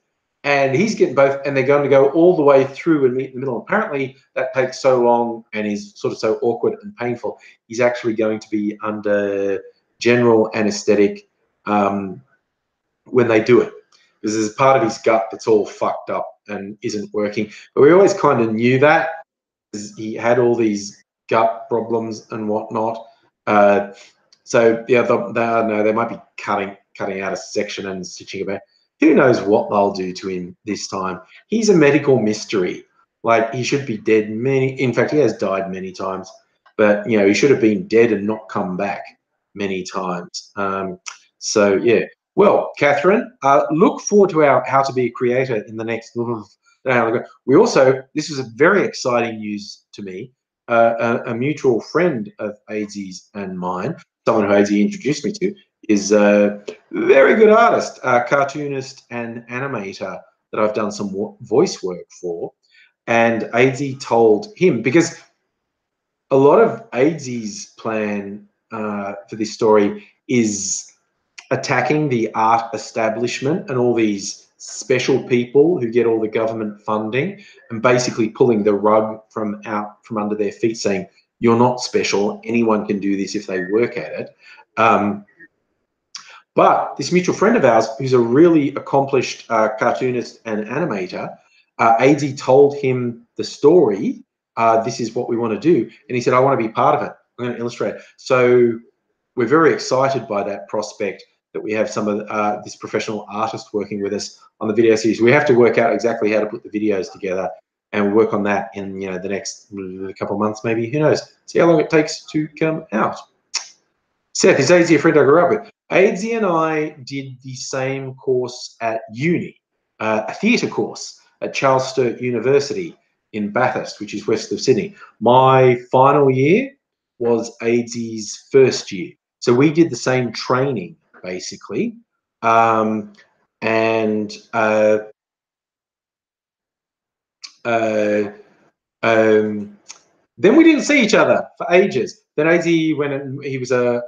And he's getting both, and they're going to go all the way through and meet in the middle. Apparently, that takes so long and is sort of so awkward and painful. He's actually going to be under general anesthetic when they do it, because there's part of his gut that's all fucked up and isn't working. But we always kind of knew that, because he had all these gut problems and whatnot. So yeah, they might be cutting out a section and stitching it back. Who knows what they'll do to him this time? He's a medical mystery. Like, he should be dead in fact, he has died many times, but you know, he should have been dead and not come back many times. So yeah. Well, Catherine, look forward to our How to Be a Creator in the next little. We also, this was a very exciting news to me. A mutual friend of AZ's and mine, someone who AZ introduced me to, is a very good artist, cartoonist and animator that I've done some voice work for. And AZ told him, because a lot of AZ's plan for this story is attacking the art establishment and all these special people who get all the government funding and basically pulling the rug from under their feet, saying, you're not special, anyone can do this if they work at it. But this mutual friend of ours, who's a really accomplished cartoonist and animator, AZ told him the story, this is what we want to do. And he said, I want to be part of it. I'm going to illustrate it. So we're very excited by that prospect that we have some of this professional artist working with us on the video series. We have to work out exactly how to put the videos together and work on that in the next couple of months, maybe. Who knows? See how long it takes to come out. Seth, is AZ a friend I grew up with? AZ and I did the same course at uni, a theatre course at Charles Sturt University in Bathurst, which is west of Sydney. My final year was AZ's first year. So we did the same training, basically. Then we didn't see each other for ages. Then AZ went, he was a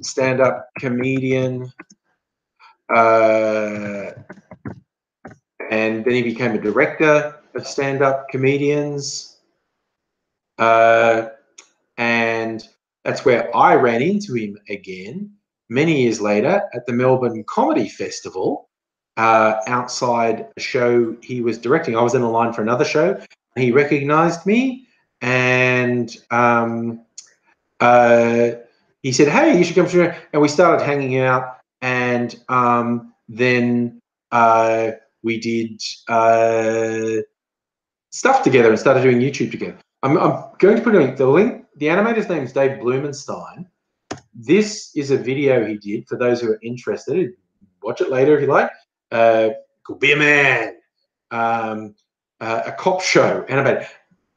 stand-up comedian, and then he became a director of stand-up comedians, and that's where I ran into him again many years later at the Melbourne Comedy Festival, outside a show he was directing. I was in a line for another show, and he recognized me, and he said, hey, you should come to, and we started hanging out, and then we did stuff together and started doing YouTube together. I'm going to put the link. The animator's name is Dave Blumenstein. This is a video he did for those who are interested. Watch it later if you like. Could be a man. A cop show, animated.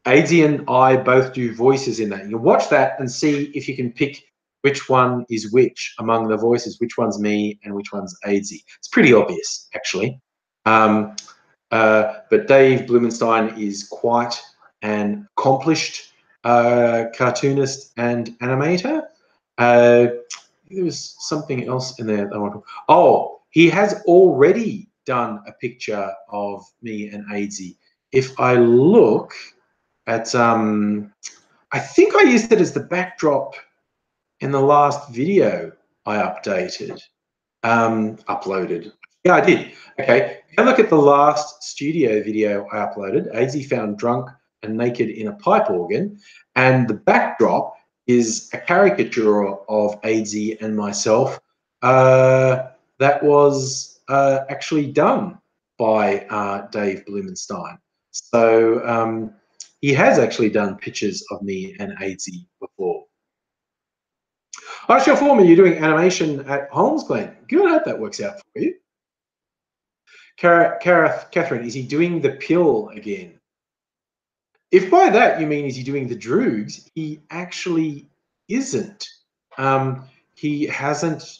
AZ and I both do voices in that. You can watch that and see if you can pick which one is which among the voices, which one's me and which one's AZ. It's pretty obvious, actually. But Dave Blumenstein is quite an accomplished cartoonist and animator. There was something else in there that I want to... Oh, he has already done a picture of me and AZ. If I look at, I think I used it as the backdrop in the last video I updated, uploaded. Yeah, I did. Okay, now look at the last studio video I uploaded. AZ found drunk and naked in a pipe organ, and the backdrop is a caricature of AZ and myself that was actually done by Dave Blumenstein. So he has actually done pictures of me and AZ before. Ask your foreman, you're doing animation at Holmes Glen. Good, I hope that works out for you. Catherine, is he doing the pill again? If by that you mean is he doing the droogs, he actually isn't. He hasn't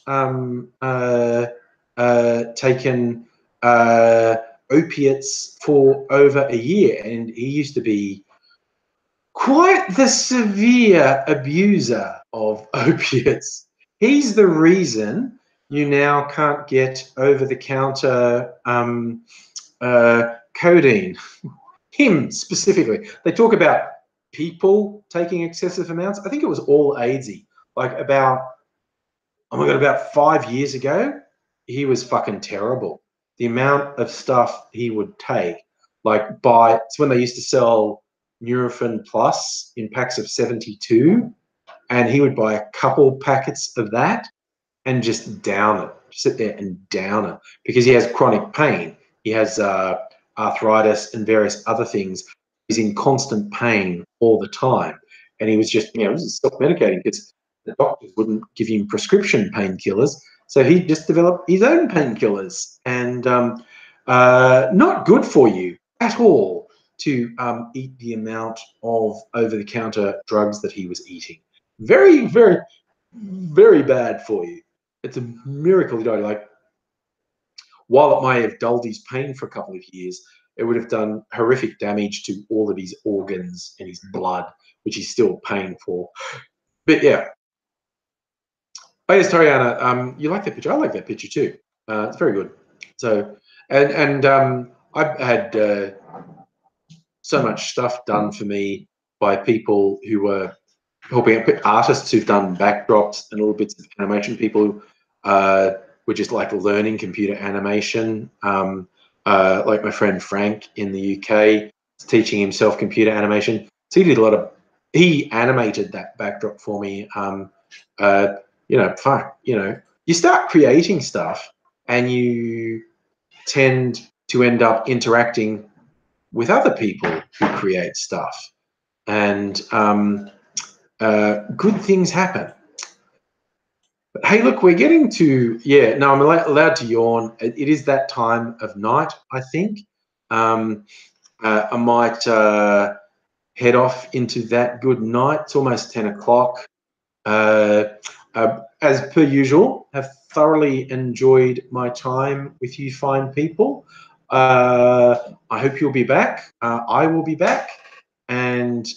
taken opiates for over a year, and he used to be quite the severe abuser of opiates. He's the reason you now can't get over-the-counter codeine. Him specifically. They talk about people taking excessive amounts. I think it was all AZ. Like about, oh my God, about 5 years ago, he was fucking terrible. The amount of stuff he would take, like it's when they used to sell Nurofen Plus in packs of 72, and he would buy a couple packets of that and just down it, sit there and down it, because he has chronic pain. He has arthritis and various other things. He's in constant pain all the time, and he was just, self-medicating because the doctors wouldn't give him prescription painkillers, so he just developed his own painkillers, and not good for you at all to eat the amount of over-the-counter drugs that he was eating. Very, very, very bad for you. It's a miracle he died. Like, while it may have dulled his pain for a couple of years, it would have done horrific damage to all of his organs and his blood, which he's still paying for. But yeah, Oh yes, Toriana. You like that picture? I like that picture too. It's very good. So, and I've had so much stuff done for me by people who were helping out, artists who've done backdrops and little bits of animation. People were just like learning computer animation. Like my friend Frank in the UK is teaching himself computer animation. So he did a lot of. He animated that backdrop for me. You start creating stuff and you tend to end up interacting with other people who create stuff, and good things happen. But hey, look, we're getting to, yeah, no, I'm allowed to yawn. It is that time of night, I think. I might head off into that good night. It's almost 10 o'clock. As per usual, have thoroughly enjoyed my time with you fine people. I hope you'll be back. I will be back. And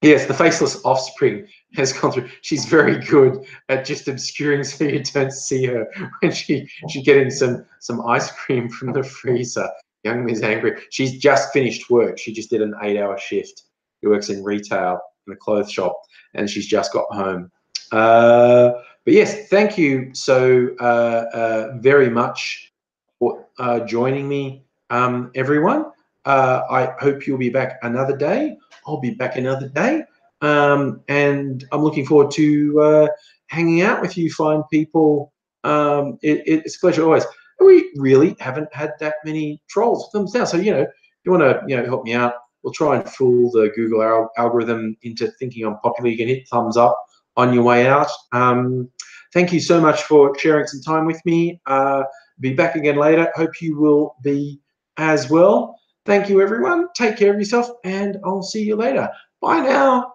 yes, the faceless offspring has gone through. She's very good at just obscuring so you don't see her when she's getting some ice cream from the freezer. Young Ms. Angry. She's just finished work. She just did an 8-hour shift. She works in retail in a clothes shop, and she's just got home. But yes, thank you so very much for joining me, everyone. I hope you'll be back another day. I'll be back another day. And I'm looking forward to hanging out with you fine people. It's a pleasure always. We really haven't had that many trolls thumbs down. So, if you want to, help me out, we'll try and fool the Google algorithm into thinking I'm popular. You can hit thumbs up on your way out. Thank you so much for sharing some time with me. Be back again later. Hope you will be as well. Thank you, everyone. Take care of yourself, and I'll see you later. Bye now.